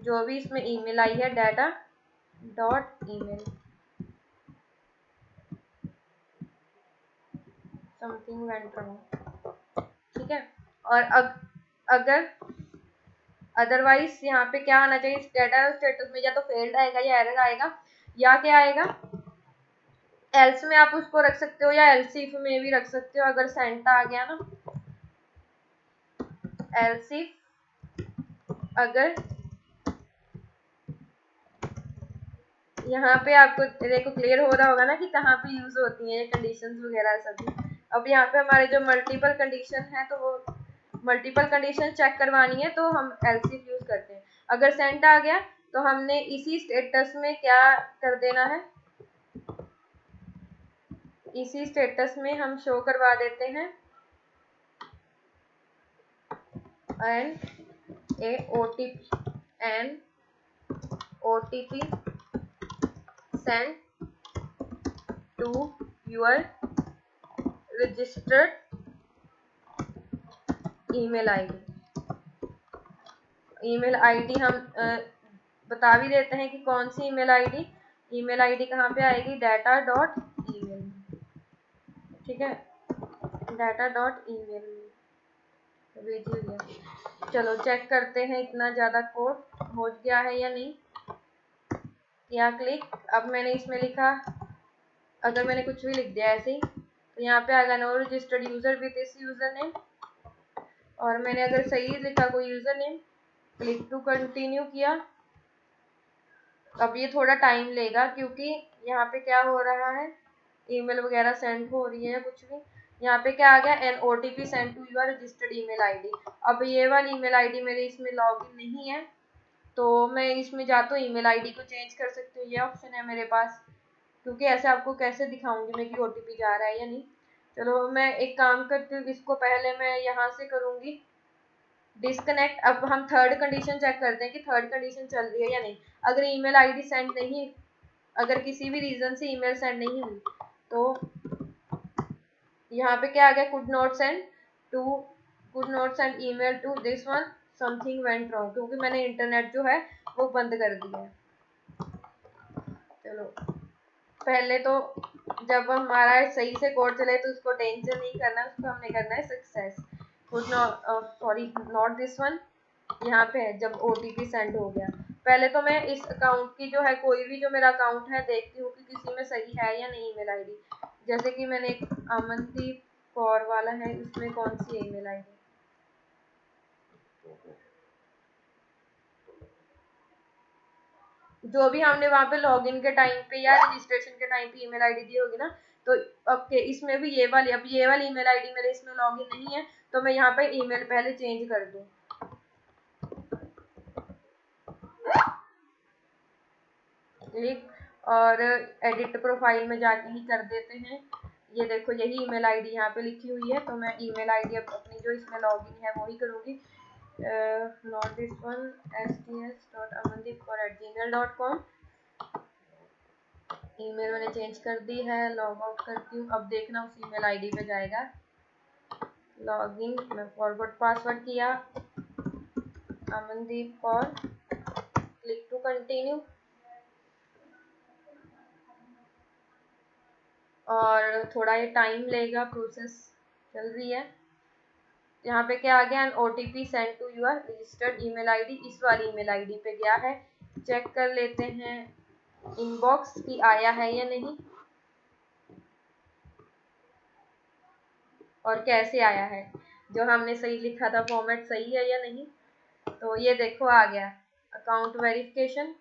A: जो भी इसमें ईमेल आई है, data dot email something went wrong, ठीक है। और अगर अदरवाइज यहाँ पे क्या आना चाहिए, डाटा स्टेटस में या तो फेल्ड आएगा या एरर आएगा, या क्या आएगा, एल्स में आप उसको रख सकते हो या एल्स इफ में भी रख सकते हो। अगर सेंट आ गया ना, एल्स इफ अगर यहाँ पे आपको देखो क्लियर हो रहा होगा ना कि कहाँ पे यूज होती हैं ये कंडीशंस वगैरह सभी। अब यहाँ पे हमारे जो मल्टीपल कंडीशन है, तो वो मल्टीपल कंडीशन चेक करवानी है तो हम एल्स इफ यूज करते हैं। अगर सेंट आ गया तो हमने इसी स्टेटस में क्या कर देना है, इसी स्टेटस में हम शो करवा देते हैं an a OTP send to your registered email ID. Email ID हम बता भी देते हैं कि कौन सी ईमेल आईडी कहाँ पे आएगी, डाटा डॉट ईमेल, ठीक है, डाटा डॉट ईमेल भेजिए। चलो चेक करते हैं इतना ज़्यादा कोड हो गया है या नहीं। या क्लिक, अब मैंने इसमें लिखा, अगर मैंने कुछ भी लिख दिया ऐसे ही तो यहाँ पे आएगा no registered user with this user name, और मैंने अगर सही लिखा कोई user name, click to continue किया। अब ये थोड़ा टाइम लेगा क्योंकि यहाँ पे क्या हो रहा है, ईमेल वगैरह सेंड हो रही है या कुछ भी। यहाँ पे क्या आ गया, an OTP send to your registered email ID. अब ये वाली ईमेल आईडी मेरे इसमें लॉगिन नहीं है, तो मैं इसमें जा तो ईमेल आईडी को चेंज कर सकती हूँ, ये ऑप्शन है मेरे पास, क्योंकि ऐसे आपको कैसे दिखाऊंगी मैं कि OTP जा रहा है या नहीं। चलो मैं एक काम करती हूँ, इसको पहले मैं यहाँ से करूँगी डिस्कनेक्ट। अब हम थर्ड कंडीशन चेक करते हैं कि थर्ड कंडीशन चल रही है या नहीं। अगर ईमेल आईडी सेंड नहीं, अगर किसी भी रीजन से ईमेल सेंड नहीं हुई, तो यहाँ पे क्या आ गया, could not send email to this one, something went wrong, क्योंकि मैंने इंटरनेट जो है वो बंद कर दिया है। चलो पहले तो जब हमारा सही से कोड चले तो उसको टेंशन नहीं करना, उसको हमने करना है success. Could not, sorry not this one, यहाँ पे है जब OTP सेंड हो गया। पहले तो मैं इस अकाउंट की जो है, कोई भी जो मेरा अकाउंट है देखती हूँ कि किसी में सही है या नहीं ईमेल आईडी। जैसे कि मैंने एक अमनदीप कौर वाला है, इसमें कौन सी ईमेल आईडी, जो भी हमने वहाँ पे लॉगिन के टाइम पे या रजिस्ट्रेशन के टाइम पे ईमेल आईडी दी होगी ना, तो ओके इसमें भी ये वाली, अब ये वाली ईमेल आईडी मेरे इसमें लॉगिन नहीं है, तो मैं यहाँ पे ईमेल पहले चेंज कर दूँ। क्लिक और एडिट प्रोफाइल में जाके ही कर देते हैं। ये देखो यही ईमेल आईडी यहाँ पे लिखी हुई है, तो मैं ईमेल आईडी अपनी जो इसमें लॉगिन है वो ही करूँगी, not this one sts.amandeep@gmail.com। Email मैंने चेंज कर दी है, लॉग आउट करती हूँ। अब देखना उस ईमेल आईडी पे जाएगा लॉगिन, मैं फॉरवर्ड पासवर्ड किया Amandeep Kaur, click to continue, और थोड़ा ये टाइम लेगा, प्रोसेस चल रही है। यहाँ पे क्या आ गया, OTP send to your registered email ID, इस वाली ईमेल आईडी पे गया है। चेक कर लेते हैं इनबॉक्स की आया है या नहीं, और कैसे आया है, जो हमने सही लिखा था फॉर्मेट सही है या नहीं। तो ये देखो आ गया अकाउंट वेरिफिकेशन,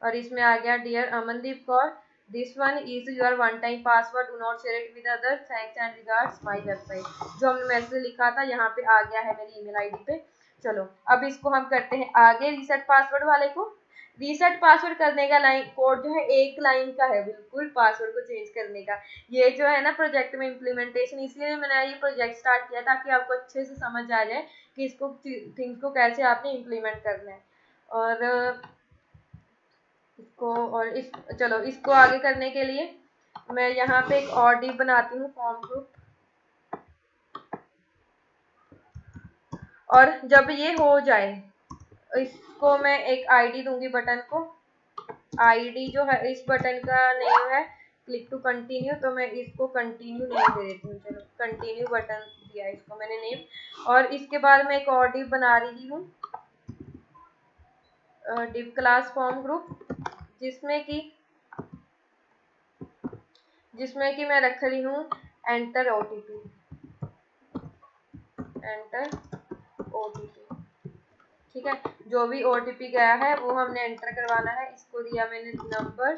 A: और इसमें आ गया dear Amandeep Kaur, this one is your one time password, do not share it with others, thanks and regards my website. जो हमने मैसेज लिखा था यहाँ पे आ गया है मेरी ईमेल आईडी पे। चलो अब इसको हम करते हैं आगे, रीसेट पासवर्ड वाले को। रीसेट पासवर्ड करने का लाइन कोड जो है एक लाइन का है बिल्कुल, पासवर्ड को चेंज करने का। ये जो है ना प्रोजेक्ट में इम्प्लीमेंटेशन, इसलिए मैंने ये प्रोजेक्ट स्टार्ट किया ताकि आपको अच्छे से समझ आ जाए कि इसको थिंग्स को कैसे आपने इम्प्लीमेंट करना है। और इसको और इस चलो इसको आगे करने के लिए मैं यहाँ पे एक और डिव बनाती हूँ, फॉर्म ग्रुप। और जब ये हो जाए इसको मैं एक आईडी दूंगी बटन को। आईडी जो है इस बटन का नेम है क्लिक टू कंटिन्यू, तो मैं इसको कंटिन्यू नेम दे देती हूँ। चलो कंटिन्यू बटन दिया इसको मैंने नेम। और इसके बाद मैं एक और डिव बना रही हूँ, डिव क्लास फॉर्म ग्रुप, जिसमें कि मैं रख रही हूँ एंटर OTP, एंटर OTP। ठीक है, जो भी OTP गया है वो हमने एंटर करवाना है। इसको दिया मैंने नंबर,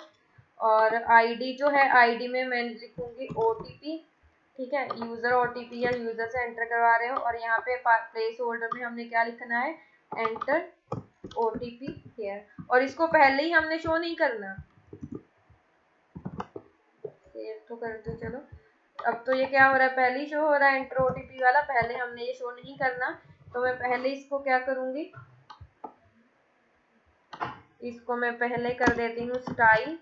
A: और आईडी जो है आईडी में मैं लिखूंगी OTP। ठीक है, यूजर OTP या यूजर से एंटर करवा रहे हो, और यहाँ पे प्लेस होल्डर में हमने क्या लिखना है, एंटर OTP हियर। और इसको पहले ही हमने शो नहीं करना, सेव तो कर दो। चलो अब तो ये क्या हो रहा है, पहले ही शो हो रहा है एंटर OTP वाला, पहले हमने ये शो नहीं करना। तो मैं पहले इसको क्या करूंगी, इसको मैं पहले कर देती हूँ स्टाइल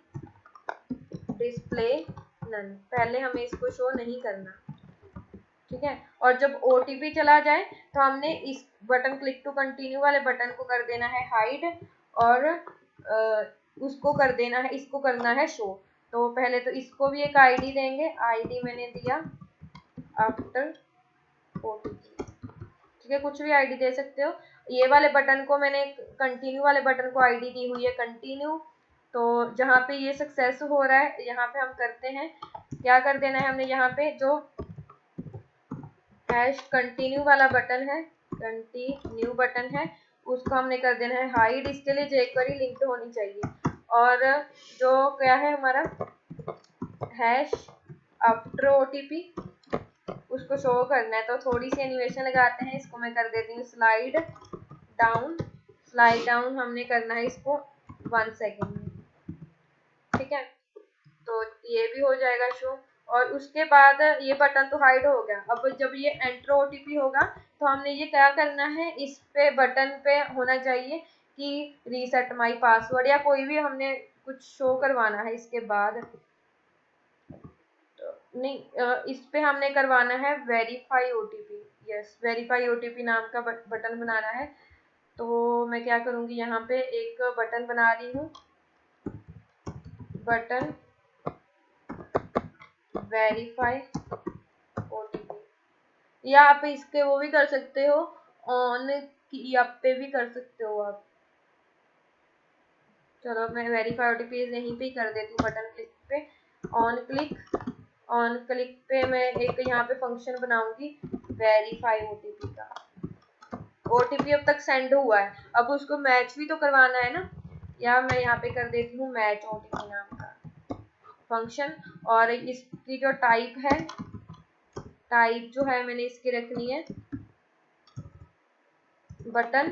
A: डिस्प्ले नन, पहले हमें इसको शो नहीं करना। ठीक है, और जब OTP चला जाए तो हमने इस बटन क्लिक टू कंटिन्यू वाले बटन को कर देना है हाइड, और उसको कर देना है, इसको करना है शो। तो पहले तो इसको भी एक आईडी देंगे, आईडी मैंने दिया आफ्टर OTP। ठीक है, कुछ भी आईडी दे सकते हो। ये वाले बटन को मैंने कंटिन्यू वाले बटन को आईडी दी हुई है कंटिन्यू। तो जहाँ पे ये सक्सेस हो रहा है यहाँ पे हम करते हैं, क्या कर देना है हमने, यहाँ पे जो हैश कंटिन्यू वाला बटन है, कंटिन्यू बटन है, उसको हमने कर देना है हाइड। इसके लिए jQuery लिंक्ड होनी चाहिए। और जो क्या है हमारा हैश आफ्टर OTP उसको शो करना है, तो थोड़ी सी एनिमेशन लगाते हैं। इसको मैं कर देती हूँ स्लाइड डाउन हमने करना है इसको 1 सेकेंड में, ठीक है। तो ये भी हो जाएगा शो, और उसके बाद ये बटन तो हाइड हो गया। अब जब ये एंटर OTP होगा तो हमने ये क्या करना है, इस पे बटन पे होना चाहिए कि रीसेट माय पासवर्ड या कोई भी हमने कुछ शो करवाना है। इसके बाद तो नहीं, इस पे हमने करवाना है verify OTP। Yes, verify OTP नाम का बटन बनाना है। तो मैं क्या करूँगी, यहाँ पे एक बटन बना रही हूँ, बटन वेरीफाई OTP, या आप इसके वो भी कर सकते हो, ऑन की आप पे भी कर सकते हो आप। चलो मैं वेरीफाई OTP यहीं पे कर देती हूँ, बटन क्लिक पे ऑन क्लिक पे मैं एक यहाँ पे फंक्शन बनाऊंगी वेरीफाई OTP का। OTP अब तक सेंड हुआ है, अब उसको मैच भी तो करवाना है ना, या मैं यहाँ पे कर देती हूँ मैच OTP नाम का फंक्शन। और इसकी जो टाइप जो है मैंने इसकी रखनी है बटन,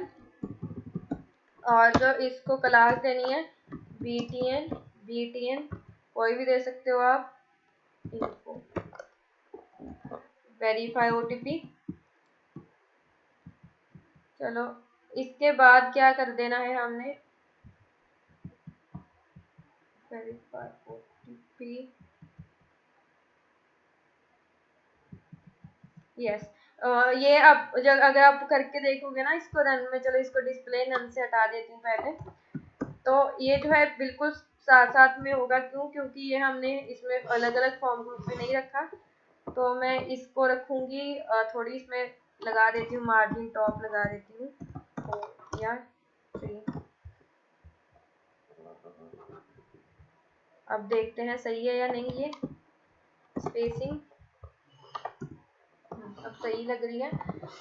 A: और जो इसको क्लास देनी है BTN कोई भी दे सकते हो आप, इनको वेरीफाई OTP। चलो इसके बाद क्या कर देना है हमने, वेरीफाई OTP यस। ये अब अगर आप करके देखोगे ना इसको रन में, चलो इसको डिस्प्ले नन से हटा देती हूँ पहले, तो ये जो है बिल्कुल साथ साथ में होगा। क्यों? क्योंकि ये हमने इसमें अलग अलग फॉर्म ग्रुप में नहीं रखा। तो मैं इसको रखूंगी, थोड़ी इसमें लगा देती हूँ, मार्जिन टॉप लगा देती हूँ, तो या 3। अब देखते हैं सही है या नहीं, ये स्पेसिंग अब सही लग रही है।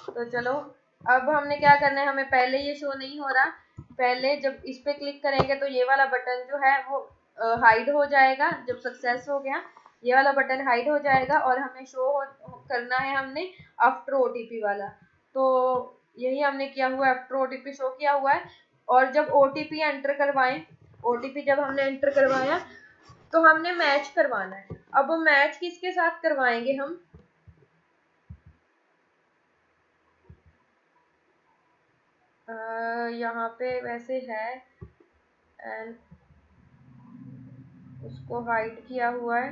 A: तो चलो अब हमने क्या करना है, हमें पहले ये शो नहीं हो रहा, पहले जब इस पे क्लिक करेंगे तो ये वाला बटन जो है वो हाइड हो जाएगा। जब सक्सेस हो गया ये वाला बटन हाइड हो जाएगा, और हमें शो करना है हमने आफ्टर OTP वाला। तो यही हमने किया हुआ है, आफ्टर OTP शो किया हुआ है। और जब OTP एंटर करवाएं, OTP जब हमने एंटर करवाया तो हमने मैच करवाना है। अब मैच किसके साथ करवाएंगे हम, यहाँ पे वैसे है एंड उसको हाइड किया हुआ है,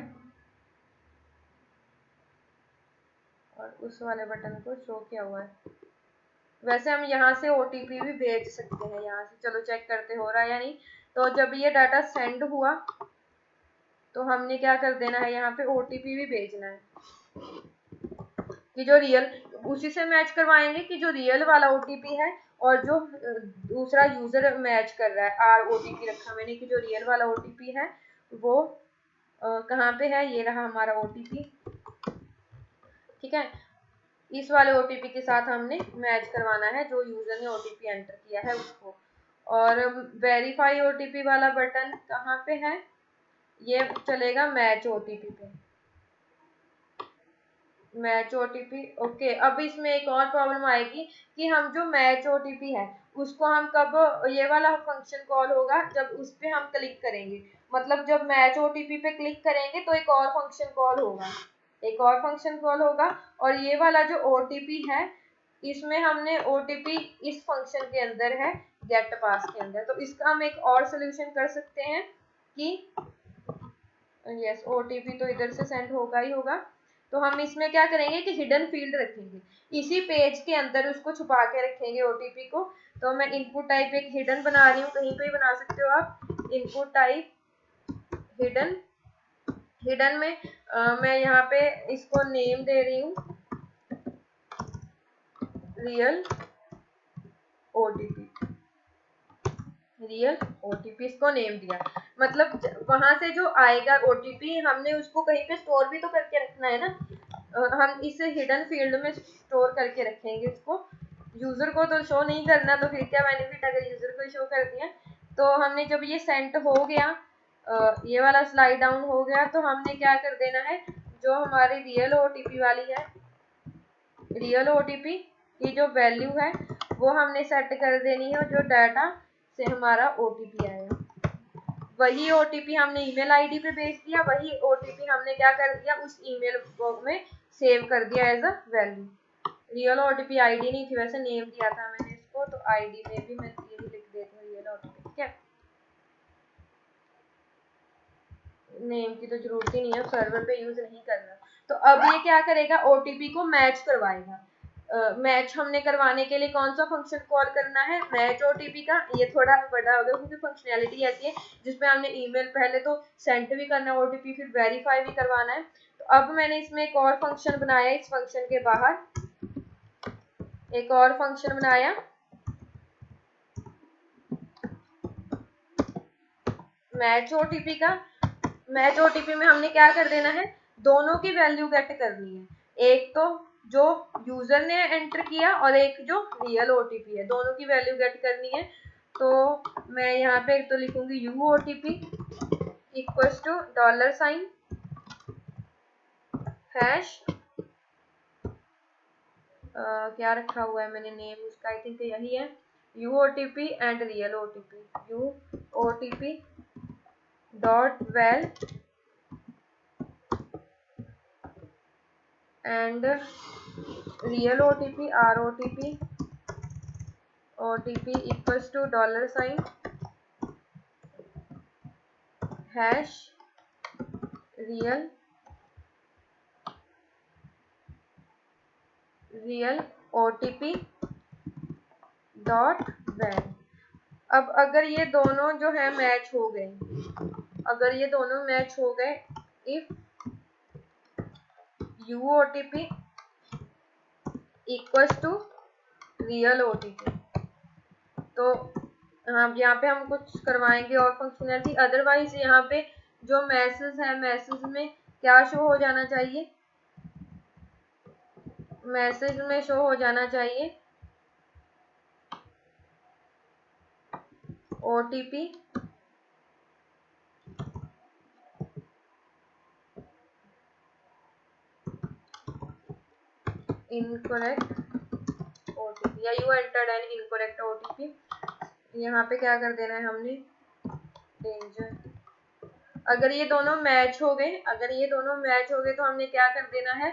A: और उस वाले बटन को शो किया हुआ है। वैसे हम यहाँ से OTP भी भेज सकते हैं यहाँ से, चलो चेक करते हो रहा है या नहीं। तो जब ये डाटा सेंड हुआ तो हमने क्या कर देना है, यहाँ पे OTP भी भेजना है कि जो रियल, उसी से मैच करवाएंगे कि जो रियल वाला OTP है, और जो दूसरा यूजर मैच कर रहा है ROTP रखा मैंने कि जो रियल वाला OTP है वो कहाँ पे है, ये रहा हमारा OTP, ठीक है। इस वाले OTP के साथ हमने मैच करवाना है, जो यूजर ने OTP एंटर किया है उसको। और वेरीफाई OTP वाला बटन कहाँ पे है, ये चलेगा मैच OTP पे, मैच OTP। ओके, अब इसमें एक और प्रॉब्लम आएगी कि हम जो मैच OTP है उसको हम कब, ये वाला फंक्शन कॉल होगा जब उस पे हम क्लिक करेंगे, मतलब जब मैच OTP पे क्लिक करेंगे तो एक और फंक्शन कॉल होगा, और ये वाला जो OTP है इसमें हमने OTP इस फंक्शन के अंदर है, गेट पास के अंदर। तो इसका हम एक और सोल्यूशन कर सकते हैं कि यस, OTP तो इधर से सेंड होगा ही होगा। तो हम इसमें क्या करेंगे कि हिडन फील्ड रखेंगे, इसी पेज के अंदर उसको छुपा के रखेंगे OTP को। तो मैं इनपुट टाइप एक हिडन बना रही हूँ, कहीं पे भी बना सकते हो आप, इनपुट टाइप हिडन में मैं यहाँ पे इसको नेम दे रही हूँ रियल OTP इसको नेम दिया। मतलब वहां से जो आएगा OTP हमने उसको कहीं पे स्टोर भी तो करके रखना है ना, हम इसे हिडन फील्ड में स्टोर करके रखेंगे इसको। यूजर को तो शो नहीं करना, तो फिर क्या बेनिफिट अगर यूजर को शो कर दिया। तो हमने जब ये सेंड हो गया ये वाला स्लाइड डाउन हो गया तो हमने क्या कर देना है, जो हमारी रियल OTP वाली है, रियल OTP की जो वैल्यू है वो हमने सेट कर देनी है, और जो डाटा से हमारा OTP आएगा वही OTP हमने ईमेल आईडी पे भेज दिया, वही OTP हमने क्या कर दिया उस ईमेल बॉक्स में सेव कर दिया as a value. Real OTP ID नहीं थी, वैसे नेम दिया था मैंने इसको, तो आईडी में भी मैं यही लिख देती हूँ रियल OTP। ठीक है, नेम की तो जरूरत ही नहीं है, सर्वर पे यूज नहीं करना। तो अब ये क्या करेगा, OTP को मैच करवाएगा। मैच हमने करवाने के लिए कौन सा फंक्शन कॉल करना है, मैच OTP का। ये थोड़ा बड़ा होगा क्योंकि फंक्शनैलिटी ऐसी है जिसमें हमने ईमेल पहले तो सेंड भी करना है OTP, फिर वेरीफाई भी करवाना है। तो अब मैंने इसमें एक और फंक्शन बनाया, इस फंक्शन के बाहर एक और फंक्शन बनाया मैच OTP का। मैच OTP में हमने क्या कर देना है, दोनों की वैल्यू गेट करनी है, एक तो जो यूजर ने एंटर किया और एक जो रियल OTP है, दोनों की वैल्यू गेट करनी है। तो मैं यहाँ पे एक तो लिखूंगी UOTP इक्वल्स टू $, हैश क्या रखा हुआ है मैंने नेम उसका, आई थिंक यही है, UOTP and real OTP, UOTP dot val and real OTP OTP equals to $, hash real OTP dot val. अब अगर ये दोनों जो है मैच हो गए, अगर ये दोनों मैच हो गए, if UOTP equals to real OTP, तो यहाँ पे हम कुछ करवाएंगे और फंक्शनैलिटी। अदरवाइज यहाँ पे जो मैसेज है, मैसेज में क्या शो हो जाना चाहिए, मैसेज में शो हो जाना चाहिए OTP इनकरेक्ट OTP या you entered an incorrect OTP। यहाँ पे क्या कर देना है हमने, डेंजर। अगर ये दोनों मैच हो गए, अगर ये दोनों मैच हो गए तो हमने क्या कर देना है,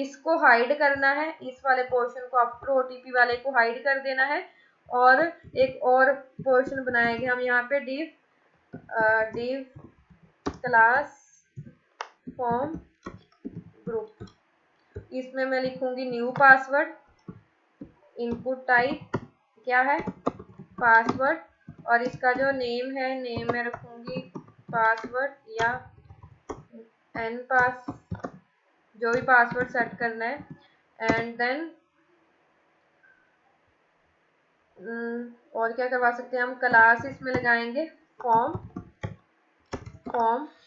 A: इसको हाइड करना है, इस वाले पोर्शन को, आफ्टर OTP वाले को हाइड कर देना है। और एक और पोर्शन बनाएंगे हम यहाँ पे, div क्लास फॉर्म ग्रुप। इसमें मैं लिखूंगी न्यू पासवर्ड, इनपुट टाइप क्या है पासवर्ड, और इसका जो नेम है, नेम मैं रखूंगी पासवर्ड या एन पास, जो भी पासवर्ड सेट करना है। एंड देन और क्या करवा सकते हैं हम, क्लास इसमें लगाएंगे फॉर्म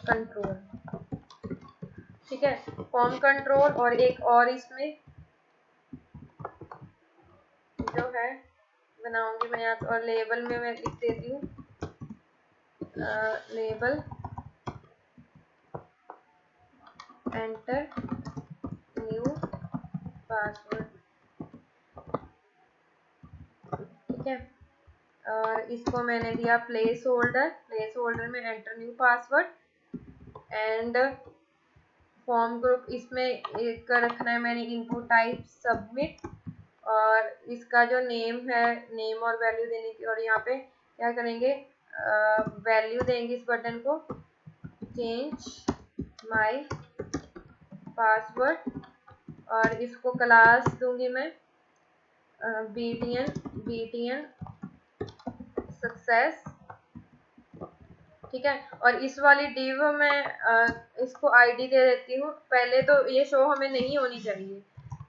A: कंट्रोल। ठीक है, फॉर्म कंट्रोल, और एक और इसमें जो है बनाऊंगी मैं यहाँ, और लेबल में मैं लिख देती हूँ लेबल एंटर न्यू पासवर्ड। ठीक है, और इसको मैंने दिया प्लेस होल्डर में enter new password and form group, इसमें एक रखना है मैंने इनपुट टाइप सबमिट, और इसका जो नेम है, नेम और वैल्यू देने की, और यहाँ पे क्या करेंगे, वैल्यू देंगे इस बटन को, चेंज माय पासवर्ड, और इसको क्लास दूंगी मैं BTN सक्सेस। ठीक है, और इस वाली div में इसको ID दे देती हूँ। पहले तो ये शो हमें नहीं होनी चाहिए,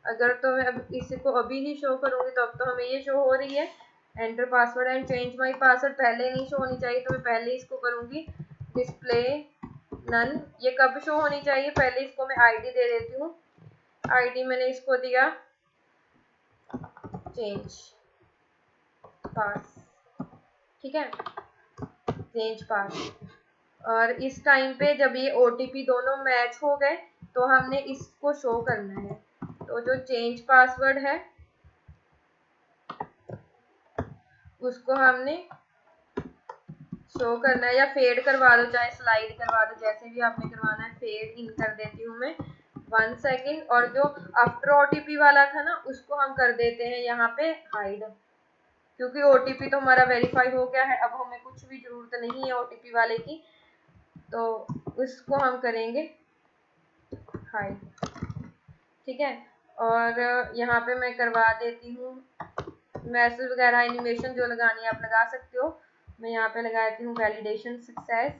A: अगर तो मैं अब इसको अभी ही शो करूंगी तो अब तो हमें ये शो हो रही है, enter password and change my password पहले नहीं शो होनी चाहिए, तो मैं पहले इसको करूंगी डिस्प्ले नन। ये कब शो होनी चाहिए, पहले इसको मैं ID दे देती हूँ, ID मैंने इसको दिया चेंज पास। ठीक है, चेंज पास। और इस टाइम पे जब ये OTP दोनों मैच हो गए तो हमने इसको शो करना है। तो जो चेंज पासवर्ड है उसको हमने शो करना है, या फेड करवा दो, चाहे स्लाइड करवा दो, जैसे भी आपने करवाना है। फेड इन कर देती हूँ मैं 1 सेकेंड। और जो आफ्टर OTP वाला था ना उसको हम कर देते हैं यहाँ पे हाइड, क्योंकि OTP तो हमारा वेरीफाई हो गया है, अब हमें कुछ भी जरूरत नहीं है OTP वाले की, तो उसको हम करेंगे हाइड। ठीक है। और यहाँ पे मैं करवा देती हूँ मैसेज वगैरह, एनिमेशन जो लगानी है आप लगा सकते हो। मैं यहाँ पे लगाती हूँ वैलिडेशन सक्सेस,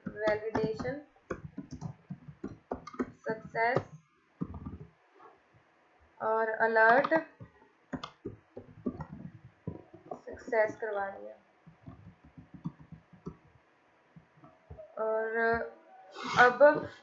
A: वैलिडेशन सक्सेस और अलर्ट सक्सेस करवा दिया। और अब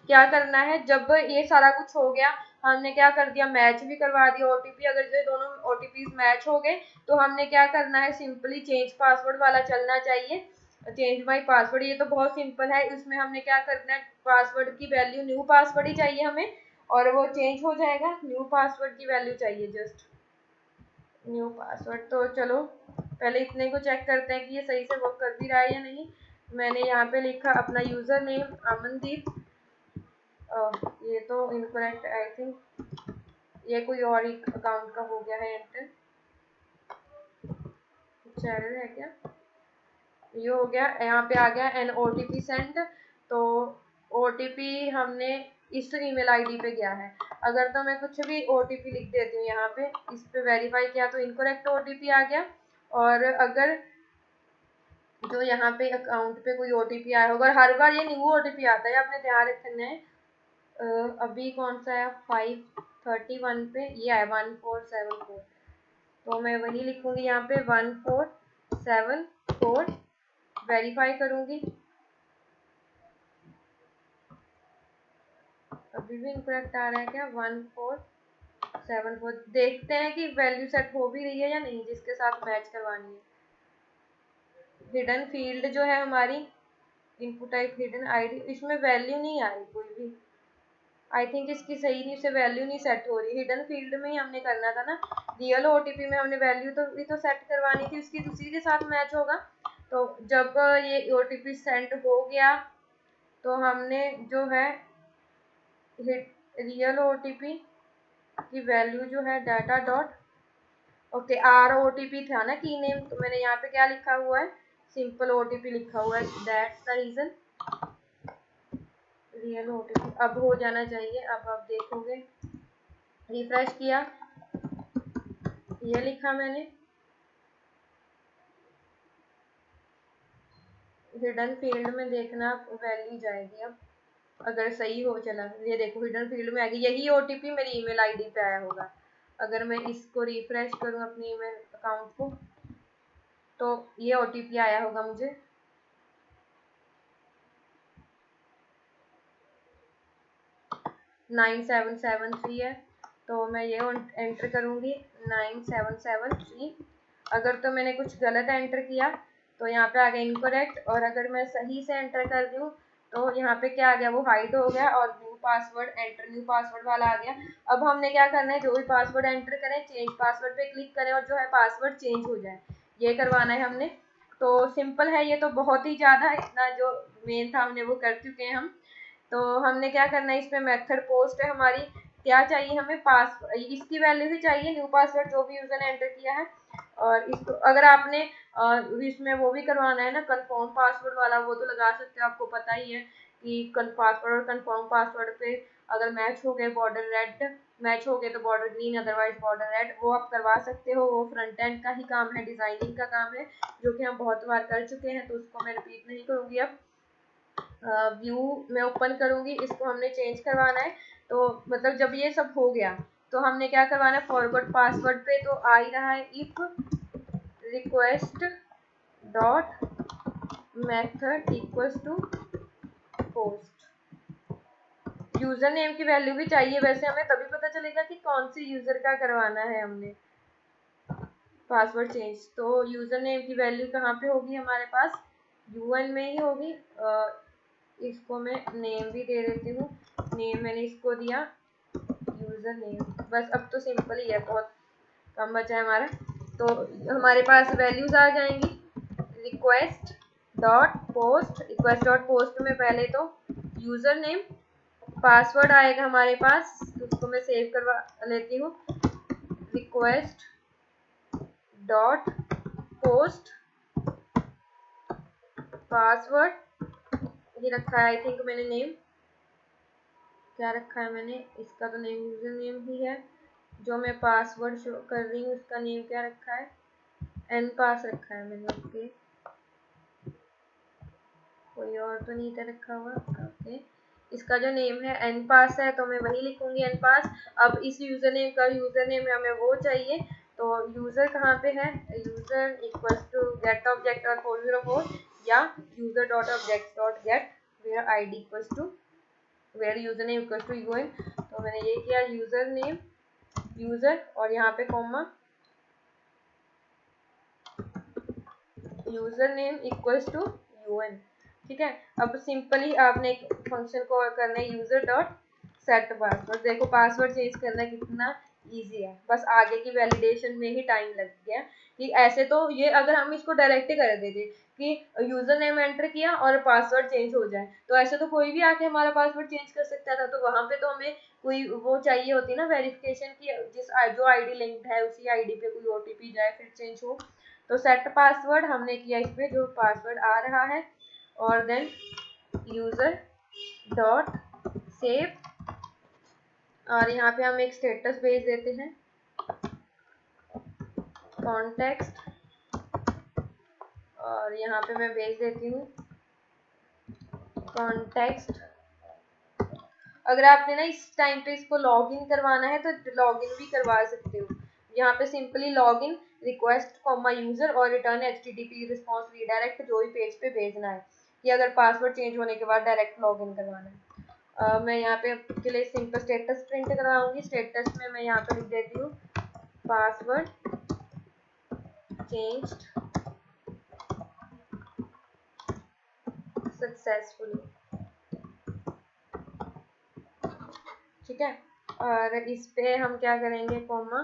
A: क्या करना है, जब ये सारा कुछ हो गया हमने क्या कर दिया, मैच भी करवा दिया OTP। अगर जो दोनों OTPs मैच हो गए तो हमने क्या करना है, सिंपली चेंज पासवर्ड वाला चलना चाहिए। चेंज माई पासवर्ड, ये तो बहुत सिंपल है। इसमें हमने क्या करना है, पासवर्ड की वैल्यू न्यू पासवर्ड ही चाहिए हमें, और वो चेंज हो जाएगा। न्यू पासवर्ड की वैल्यू चाहिए, जस्ट न्यू पासवर्ड। तो चलो पहले इतने को चेक करते हैं कि ये सही से वर्क कर भी रहा है या नहीं। मैंने यहाँ पे लिखा अपना यूजर नेम अमनदीप, ये तो इनकरेक्ट, आई थिंक ये कोई और ही अकाउंट का हो गया है एंटर, चैनल है क्या, ये हो गया। यहाँ पे आ गया एन OTP सेंड, तो OTP हमने इस ईमेल आईडी पे गया है। अगर तो मैं कुछ भी OTP लिख देती हूँ यहाँ पे, इस पे वेरीफाई किया तो इनकरेक्ट OTP आ गया। और अगर जो यहाँ पे अकाउंट पे कोई OTP आया होगा, हर बार ये न्यू OTP आता है, आपने ध्यान रखना है। अभी कौन सा है, 531 पे ये है 1474, तो मैं वही लिखूंगी यहाँ पे 1474, वेरीफाई करूंगी। अभी भी इनकरेक्ट आ रहा है क्या, 1474, देखते हैं कि वैल्यू सेट हो भी रही है या नहीं जिसके साथ मैच करवानी है। हिडन फील्ड जो है हमारी, इनपुट टाइप हिडन आईडी, इसमें वैल्यू नहीं आ रही कोई भी। आई थिंक इसकी सही नहीं से वैल्यू नहीं सेट हो रही। हिडन फील्ड में ही हमने करना था ना, रियल OTP में हमने वैल्यू तो भी तो सेट करवानी थी, उसकी उसी के साथ मैच होगा। तो जब ये OTP सेंड हो गया तो हमने जो है रियल OTP की वैल्यू जो है डाटा डॉट, ओके ROTP था ना की नेम, तो मैंने यहाँ पे क्या लिखा हुआ है, सिंपल OTP लिखा हुआ है, that's the reason. Real OTP अब हो जाना चाहिए, अब आप देखोगे, रिफ्रेश किया, ये लिखा मैंने, हिडन फील्ड में देखना वैल्यू जाएगी। अब अगर सही हो चला, ये देखो हिडन फील्ड में आएगी, यही OTP मेरी ईमेल आईडी पे आया होगा। अगर मैं इसको रिफ्रेश करूं अपनी ईमेल अकाउंट को, तो ये OTP आया होगा मुझे, नाइन 773 है। तो मैं ये एंटर करूंगी 9773। अगर तो मैंने कुछ गलत एंटर किया तो यहाँ पे आ गया इनकरेक्ट, और अगर मैं सही से एंटर कर दूँ तो यहाँ पे क्या आ गया, वो हाइड हो गया और new password, enter new password वाला आ गया। अब हमने क्या करना है, जो भी पासवर्ड एंटर करें चेंज पासवर्ड पे क्लिक करें और जो है पासवर्ड चेंज हो जाए, ये करवाना है हमने। तो सिंपल है ये, तो बहुत ही ज़्यादा, इतना जो मेन था हमने वो कर चुके हैं हम। तो हमने क्या करना है, इसमें मेथड पोस्ट है हमारी, क्या चाहिए हमें, पास इसकी वैल्यू ही चाहिए, न्यू पासवर्ड जो भी यूजर ने एंटर किया है। और इसको अगर आपने इसमें वो भी करवाना है ना, कंफर्म पासवर्ड वाला, वो तो लगा सकते हो, आपको पता ही है कि पासवर्ड और कंफर्म पासवर्ड पे अगर मैच हो गए बॉर्डर रेड, मैच हो गए तो border green, otherwise border red, वो आप करवा सकते हो। वो फ्रंट एंड का ही काम है, डिजाइनिंग का काम है, जो कि हम बहुत बार कर चुके हैं, तो उसको मैं रिपीट नहीं करूंगी। अब व्यू में ओपन करूंगी, इसको हमने चेंज करवाना है। तो मतलब जब ये सब हो गया तो हमने क्या करवाना है, फॉरवर्ड पासवर्ड पे तो आ ही रहा है, if request dot method equals to post. User name की वैल्यू भी चाहिए वैसे हमें, तभी पता चलेगा कि कौन सी यूजर का करवाना है हमने पासवर्ड चेंज। तो यूजर नेम की वैल्यू कहाँ पे होगी हमारे पास, UN में ही होगी, इसको मैं नेम भी दे देती हूँ। नेम मैंने इसको दिया यूजर नेम। बस अब तो सिंपल ही है, बहुत कम बचा है हमारा। तो हमारे पास वैल्यूज आ जाएंगी। रिक्वेस्ट डॉट पोस्ट में पहले तो यूजर नेम, पासवर्ड आएगा हमारे पास, उसको मैं सेव करवा लेती हूँ। रिक्वेस्ट डॉट पोस्ट पासवर्ड, ये रखा है आई थिंक मैंने नेम, क्या रखा है मैंने, इसका तो नेम यूजर नेम ही है। जो मैं पासवर्ड शो कर रही हूँ उसका नेम क्या रखा है, एन पास रखा है मैंने। ओके, कोई और तो नहीं था रखा हुआ। ओके, इसका जो नेम है एन पास है तो मैं वही लिखूंगी एन पास। अब इस यूजर नेम का यूजर नेम हमें वो चाहिए, तो यूजर कहाँ पे है, user equals to get object और 404 या user dot object dot get where ID equals to where user name equals to UN. तो मैंने ये किया यूजर नेम यूजर और यहाँ पे comma user name equals to UN. ठीक है, अब सिंपली आपने एक फंक्शन को करना है यूजर डॉट सेट पासवर्ड। देखो पासवर्ड चेंज करना कितना इजी है, बस आगे की वैलिडेशन में ही टाइम लग गया। कि ऐसे तो ये अगर हम इसको डायरेक्ट ही कर देते कि यूजर नेम एंटर किया और पासवर्ड चेंज हो जाए, तो ऐसे तो कोई भी आके हमारा पासवर्ड चेंज कर सकता था। तो वहां पे तो हमें कोई वो चाहिए होती ना वेरिफिकेशन की, जो आईडी लिंक्ड है उसी आईडी पे कोई ओटीपी जाए फिर चेंज हो। तो सेट पासवर्ड हमने किया इस पे जो पासवर्ड आ रहा है, और देन यूजर डॉट सेव, और यहाँ पे हम एक स्टेटस भेज देते हैं कॉन्टेक्स्ट, और यहाँ पे मैं भेज देती हूँ कॉन्टेक्स्ट। अगर आपने ना इस टाइम पे इसको लॉगिन करवाना है तो लॉगिन भी करवा सकते हो। यहाँ पे simply login request comma user और रिटर्न एचटीटीपी रिस्पॉन्स रीडायरेक्ट, जो भी पेज पे भेजना है, कि अगर पासवर्ड चेंज होने के बाद डायरेक्ट लॉगिन करवाना है। मैं यहाँ पे के लिए सिंपल स्टेटस प्रिंट करवाऊंगी। स्टेटस में मैं यहाँ पे लिख देती हूँ पासवर्ड चेंज्ड सक्सेसफुली। ठीक है, और इस पे हम क्या करेंगे, कॉमा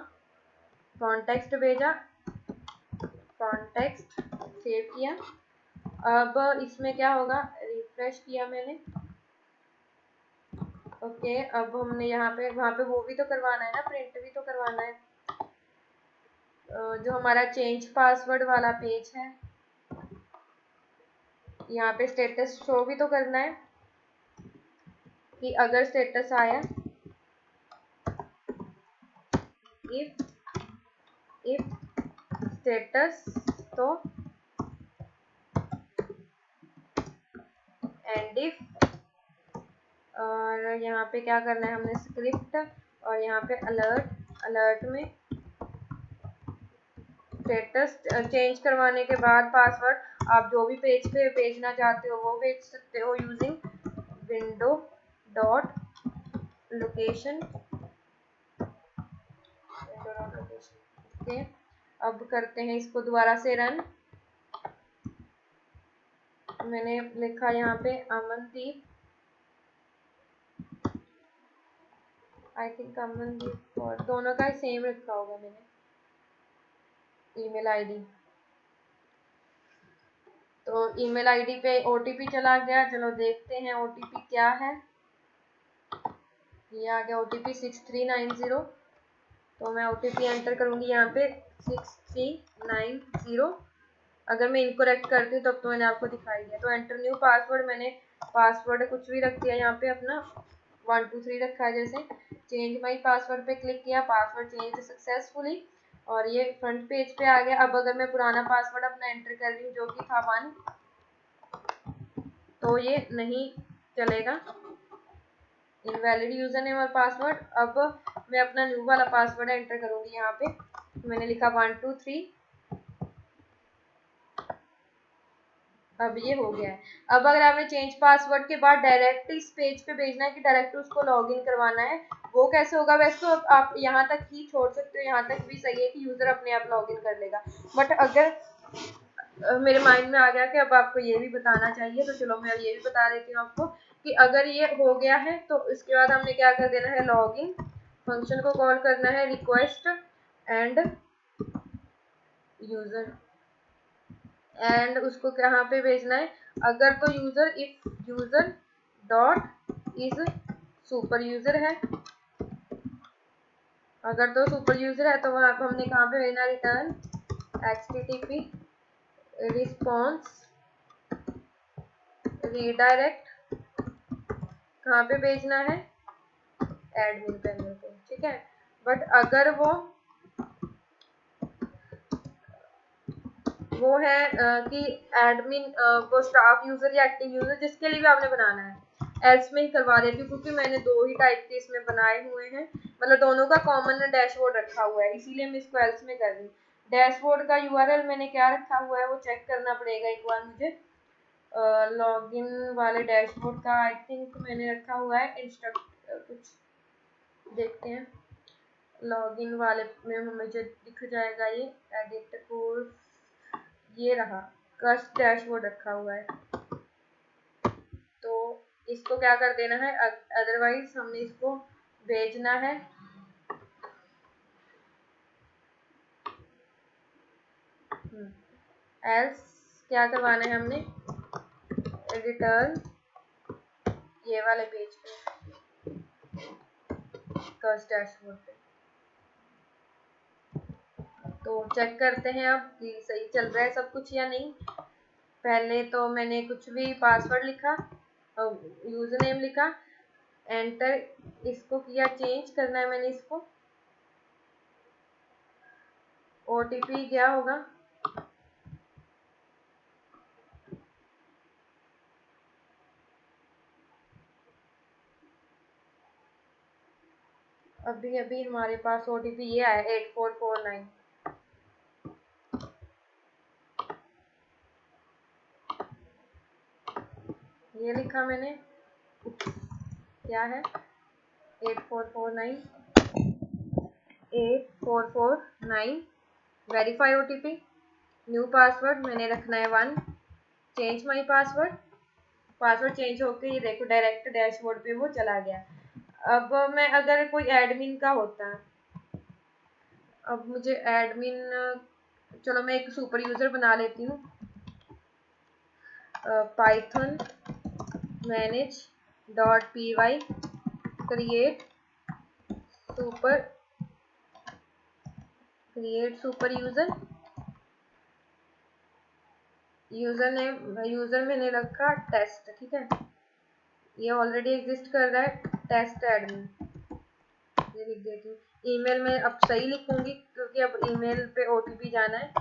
A: कॉन्टेक्स्ट भेजा, कॉन्टेक्स्ट सेव किया। अब इसमें क्या होगा, रिफ्रेश किया मैंने। ओके, अब हमने यहाँ पे वहाँ पे वो भी तो करवाना है ना, प्रिंट भी तो करवाना है। जो हमारा चेंज पासवर्ड वाला पेज है, यहाँ पे स्टेटस शो भी तो करना है कि अगर स्टेटस आया इफ स्टेटस तो एंड इफ, और यहाँ पे क्या करना है हमने स्क्रिप्ट, और यहाँ पे अलर्ट में स्टेटस चेंज करवाने के बाद पासवर्ड आप जो भी पेज पे भेजना चाहते हो वो भेज सकते हो using window dot location. Okay, अब करते हैं इसको दोबारा से रन। मैंने लिखा यहाँ पे अमनदीप, आई थिंक अमनदीप, और दोनों का सेम रखा होगा मैंने ईमेल आईडी। तो ईमेल आईडी पे ओटीपी चला गया, चलो देखते हैं ओटीपी क्या है। ये आ गया ओटीपी 6390। तो मैं ओटीपी एंटर करूंगी यहाँ पे 6390। अगर मैं इनकरेक्ट करती हूँ तब तो मैंने आपको दिखाई दिया। तो एंटर न्यू पासवर्ड, मैंने पासवर्ड कुछ भी रख दिया यहाँ पे अपना 123 रखा है जैसे। चेंज माई पासवर्ड पे क्लिक किया, पासवर्ड चेंज सक्सेसफुली, और ये फ्रंट पेज पे आ गया। अब अगर मैं पुराना पासवर्ड अपना एंटर कर रही हूँ जो कि था 1, तो ये नहीं चलेगा, इनवैलिड यूजर नेम और पासवर्ड। अब मैं अपना न्यू वाला पासवर्ड एंटर करूंगी यहाँ पे, मैंने लिखा 123। अब ये हो गया है। अब अगर हमें चेंज पासवर्ड के बाद डायरेक्ट इस पेज पे भेजना है कि डायरेक्ट उसको लॉगिन करवाना है, वो कैसे होगा। वैसे तो आप यहाँ तक ही छोड़ सकते हो, यहाँ तक भी सही है कि यूजर अपने आप लॉगिन कर लेगा। बट अगर मेरे माइंड में आ गया कि अब आपको ये भी बताना चाहिए, तो चलो मैं अब ये भी बता देती हूँ आपको कि अगर ये हो गया है तो इसके बाद हमने क्या कर देना है, लॉगिन फंक्शन को कॉल करना है रिक्वेस्ट एंड यूजर, एंड उसको कहाँ पे भेजना है, अगर तो user, if user dot is super user है, अगर तो सुपर यूजर है तो वहां पर हमने कहाँ पे भेजना, रिटर्न http रिस्पॉन्स रीडायरेक्ट, कहाँ पे भेजना है, एडमिन पैनल पे, ठीक है। बट अगर वो है कि एडमिन वो स्टाफ यूजर या एक्टिव यूजर जिसके लिए भी आपने बनाना है, एल्स में ही करवा देती हूँ क्योंकि मैंने दो ही टाइप के इसमें बनाए हुए हैं, मतलब दोनों का कॉमन डैशबोर्ड रखा हुआ है, इसीलिए मैं इसको एल्स में कर रही हूँ। डैशबोर्ड का यूआरएल मैंने क्या रखा हुआ है वो चेक करना पड़ेगा एक बार मुझे। लॉगिन वाले डैशबोर्ड का आई थिंक मैंने रखा हुआ है इंस्ट्रक्ट, कुछ देखते हैं, लॉगिन वाले में मुझे दिख जाएगा ये एडिट कोर्स, ये रहा कस्ट डैशबोर्ड रखा हुआ है, तो इसको क्या कर देना है, अदरवाइज हमने इसको भेजना है एल्स क्या करवाना है हमने, रिटर्न ये वाले पेज पे कस्ट डैशबोर्ड पे। तो चेक करते हैं अब कि सही चल रहा है सब कुछ या नहीं। पहले तो मैंने कुछ भी पासवर्ड लिखा, यूजर नेम लिखा, एंटर, इसको किया चेंज करना है मैंने, इसको ओटीपी क्या होगा, अभी अभी हमारे पास ओटीपी ये आया 8449, ये लिखा मैंने, क्या है 8449 8449, वेरीफाई ओटीपी, न्यू पासवर्ड मैंने रखना है 1, change my password, password change होके ये देखो डायरेक्ट डैशबोर्ड पे वो चला गया। अब मैं अगर कोई एडमिन का होता, अब मुझे एडमिन, चलो मैं एक सुपर यूजर बना लेती हूँ, Python manage dot P Y create super user, user name, user मैंने रखा टेस्ट, ठीक है, ये ऑलरेडी एग्जिस्ट कर रहा है टेस्ट एडमिन, ये लिख देती हूँ। ईमेल में अब सही लिखूंगी क्योंकि अब ईमेल पे ओटीपी जाना है,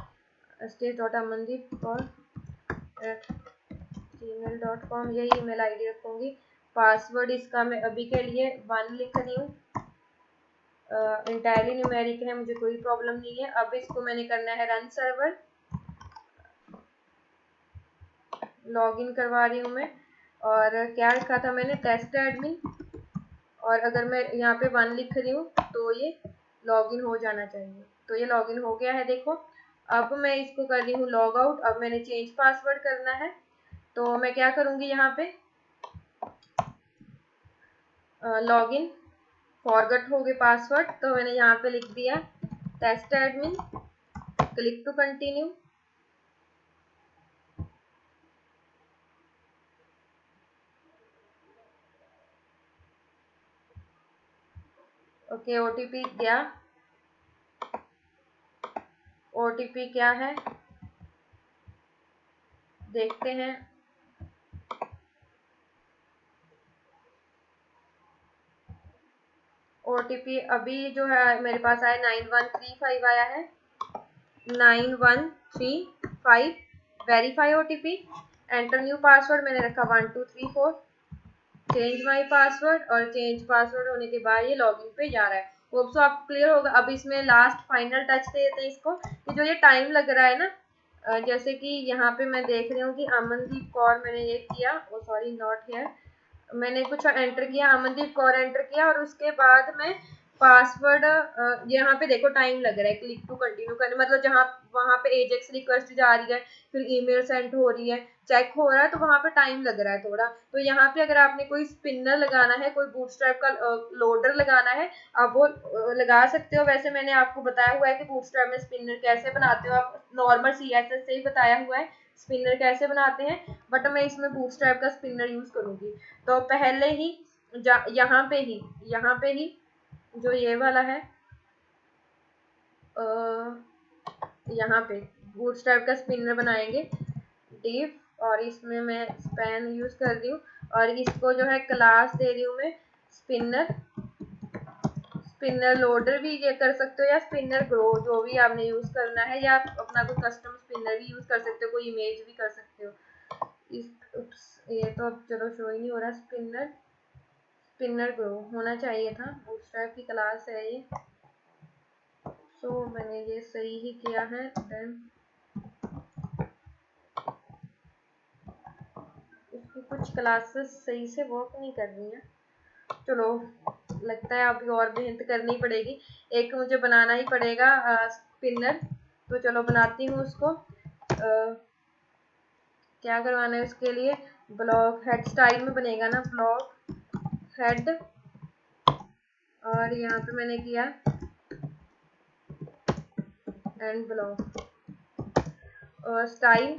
A: stage.amandeep@gmail.com, यही ईमेल आईडी रखूंगी। पासवर्ड इसका मैं अभी के लिए 1 लिख रही हूँ, इंटायरली न्यूमेरिक है, मुझे कोई प्रॉब्लम नहीं है। अब इसको मैंने करना है रन सर्वर, लॉगिन करवा रही हूँ मैं, और क्या लिखा था मैंने, टेस्ट एडमिन, और अगर मैं यहाँ पे 1 लिख रही हूँ तो ये लॉगिन हो जाना चाहिए, तो ये लॉगिन हो गया है देखो। अब मैं इसको कर रही हूँ लॉग आउट, अब मैंने चेंज पासवर्ड करना है, तो मैं क्या करूँगी यहाँ पे, लॉगिन फॉरगेट हो गए पासवर्ड, तो मैंने यहाँ पे लिख दिया test admin, click to continue, okay. OTP क्या, ओटीपी क्या है देखते हैं, ओटीपी अभी जो है मेरे पास आया 9135 आया है, 9135, verify OTP, enter new password मैंने रखा 1234, चेंज माई पासवर्ड, और चेंज पासवर्ड होने के बाद ये लॉगिन पे जा रहा है। होप सो आपको क्लियर होगा। अब इसमें लास्ट फाइनल टच दे देते हैं इसको, कि जो ये टाइम लग रहा है ना, जैसे कि यहाँ पे मैं देख रही हूँ कि अमनदीप कौर मैंने ये किया, ओ सॉरी नॉट हियर, मैंने कुछ एंटर किया, अमनदीप कौर एंटर किया, और उसके बाद मैं पासवर्ड यहाँ पे देखो टाइम लग रहा है क्लिक टू कंटिन्यू करने, मतलब जहाँ वहाँ पे एजेक्स रिक्वेस्ट जा रही है, फिर ईमेल सेंड हो रही है, चेक हो रहा है, तो वहाँ पे टाइम लग रहा है थोड़ा। तो यहाँ पे अगर आपने कोई स्पिनर लगाना है, कोई बूटस्ट्रैप का लोडर लगाना है, आप वो लगा सकते हो। वैसे मैंने आपको बताया हुआ है कि बूटस्ट्रैप में स्पिनर कैसे बनाते हो, आप नॉर्मल CSS से ही बताया हुआ है स्पिनर कैसे बनाते हैं, बट मैं इसमें बूटस्ट्रैप का स्पिनर यूज करूंगी। तो पहले ही यहाँ पे ही जो ये वाला है, यहाँ पे बूटस्ट्रैप का स्पिनर बनाएंगे div, और इसमें मैं स्पैन यूज कर रही हूँ, और इसको जो है क्लास दे रही हूँ मैं स्पिनर। स्पिनर लोडर भी ये कर सकते हो, या स्पिनर ग्रो, जो भी आपने यूज करना है, या आप अपना कोई कस्टम स्पिनर भी यूज कर सकते हो, कोई इमेज भी कर सकते हो। ये तो अब चलो शो ही नहीं हो रहा। स्पिनर ग्रो होना चाहिए था, बूटस्ट्रैप की क्लास है ये। तो मैंने ये सही ही किया है। देन इसकी कुछ क्लासेस सही से वर्क नहीं कर रही हैं, चलो लगता है अभी और भी हिंट करनी पड़ेगी, एक मुझे बनाना ही पड़ेगा स्पिनर। तो चलो बनाती हूँ उसको। क्या करवाना है उसके लिए, ब्लॉक हेड स्टाइल में बनेगा ना, ब्लॉक हेड, और यहाँ पे मैंने किया एंड ब्लॉक स्टाइल।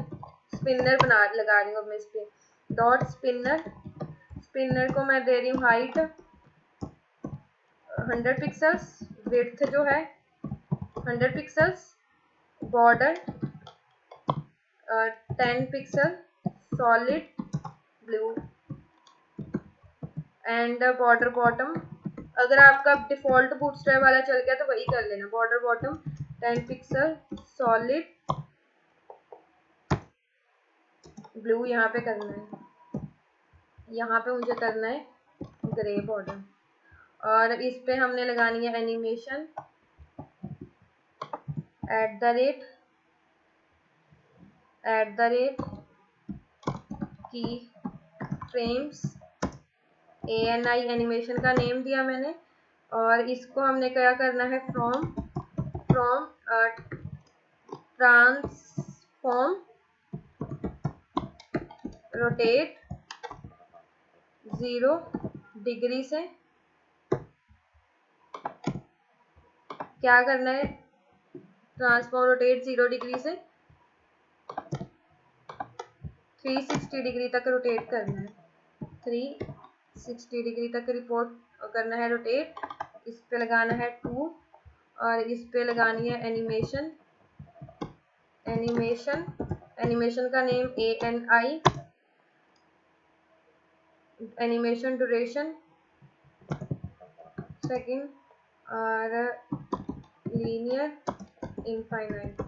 A: स्पिनर लगा रही हूँ अब मैं इस पे, डॉट स्पिनर। स्पिनर को मैं दे रही हूँ हाइट 100 पिक्सल्स, विड्थ जो है 100 pixels, border 10 pixel, solid blue, and border bottom, अगर आपका डिफॉल्ट बूटस्ट्रैप वाला चल गया तो वही कर लेना, border bottom 10 pixel, solid blue यहाँ पे करना है, यहाँ पे मुझे करना है ग्रे बॉर्डर, और इस पे हमने लगानी है एनिमेशन @ की फ्रेम्स, ANI एनिमेशन का नेम दिया मैंने, और इसको हमने क्या करना है, फ्रॉम ट्रांसफॉर्म रोटेट 0 डिग्री से, क्या करना है, ट्रांसफॉर्म रोटेट 0 डिग्री से 360 डिग्री तक रोटेट करना है, 360 डिग्री तक रिपोर्ट करना है रोटेट। इस पे लगाना है 2, और इस पे लगानी है एनिमेशन का name ANI, animation duration second, और लीनियर इनफाइनाइट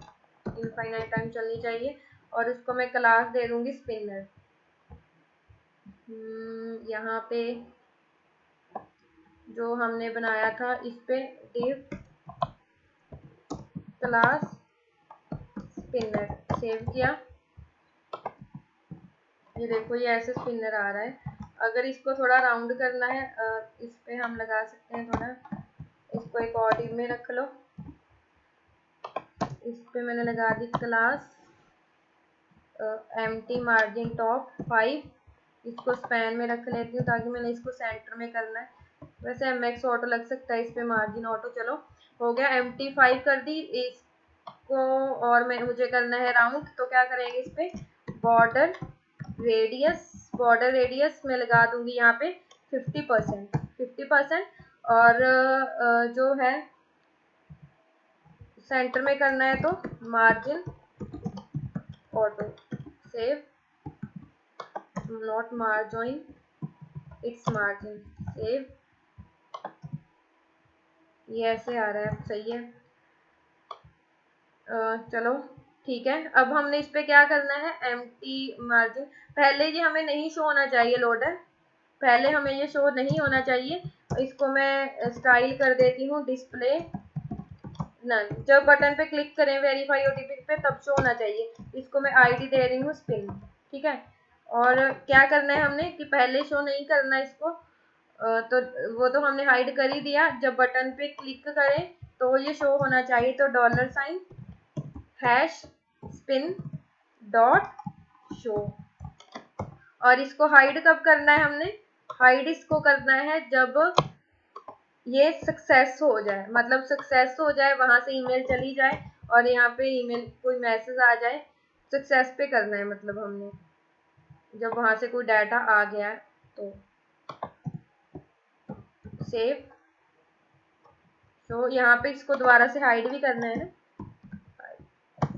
A: टाइम चलनी चाहिए, और उसको मैं क्लास दे दूंगी स्पिनर। यहाँ पे जो हमने बनाया था इस पे div क्लास स्पिनर, सेव किया, ये देखो ये ऐसे स्पिनर आ रहा है। अगर इसको थोड़ा राउंड करना है, इस पे हम लगा सकते हैं थोड़ा, इसको एक और में रख लो, इस पे मैंने लगा दी क्लास एम्प्टी मार्जिन टॉप 5, इसको स्पैन में रख लेती हूँ ताकि मैंने इसको सेंटर में करना है। वैसे MX ऑटो लग सकता है इस पे, मार्जिन ऑटो, चलो हो गया। एम्प्टी 5 कर दी इसको, और मुझे करना है राउंड, तो क्या करेंगे इस पे, बॉर्डर रेडियस में लगा दूंगी यहाँ पे 50%, और जो है सेंटर में करना है तो margin auto, save, not margin it's margin, save, ये ऐसे आ रहा है, सही है। चलो ठीक है, अब हमने इस पे क्या करना है, एम्प्टी मार्जिन, पहले ये हमें नहीं शो होना चाहिए लोडर, पहले हमें ये शो नहीं होना चाहिए। इसको मैं स्टाइल कर देती हूँ डिस्प्ले नन, जब बटन पे क्लिक करें वेरीफाई OTP पे तब शो होना चाहिए। इसको मैं ID दे रही हूँ स्पिन, ठीक है। और क्या करना है हमने कि पहले शो नहीं करना इसको, तो वो तो हमने हाइड कर ही दिया। जब बटन पे क्लिक करें तो ये शो होना चाहिए, तो $, हैश स्पिन डॉट शो। और इसको हाइड कब करना है हमने? हाइड इसको करना है जब ये सक्सेस हो जाए, मतलब सक्सेस हो जाए, वहां से ईमेल चली जाए और यहाँ पे ईमेल कोई मैसेज आ जाए, सक्सेस पे करना है, मतलब हमने जब वहां से कोई डाटा आ गया तो सेव। तो यहाँ पे इसको दोबारा से हाइड भी करना है ना।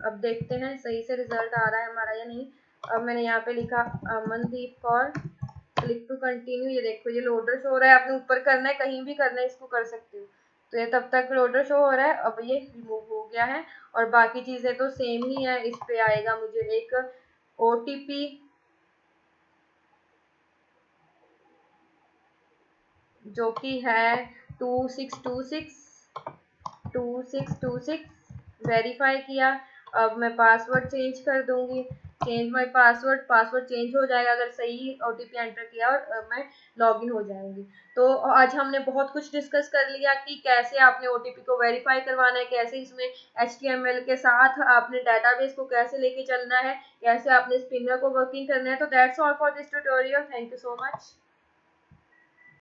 A: अब देखते हैं सही से रिजल्ट आ रहा है हमारा या नहीं। अब मैंने यहाँ पे लिखा Amandeep Kaur, click to continue. ये देखो ये लोडर शो हो रहा है, आपने ऊपर करना है, कहीं भी करना है, इसको कर सकते हो। तो ये तब तक लोडर शो हो रहा है, अब ये रिमूव हो गया है और बाकी चीजें तो सेम ही है। इस पे आएगा मुझे एक OTP जो कि है 2626 वेरीफाई किया। अब मैं पासवर्ड चेंज कर दूंगी, change my password, password change हो जाएगा अगर सही OTP एंटर किया और मैं लॉगिन हो जाऊंगी। तो आज हमने बहुत कुछ डिस्कस कर लिया कि कैसे आपने OTP को वेरीफाई करवाना है, कैसे इसमें HTML के साथ आपने डाटाबेस को कैसे लेके चलना है, कैसे आपने स्पिनर को वर्किंग करना है। तो that's all for this tutorial. Thank you so much.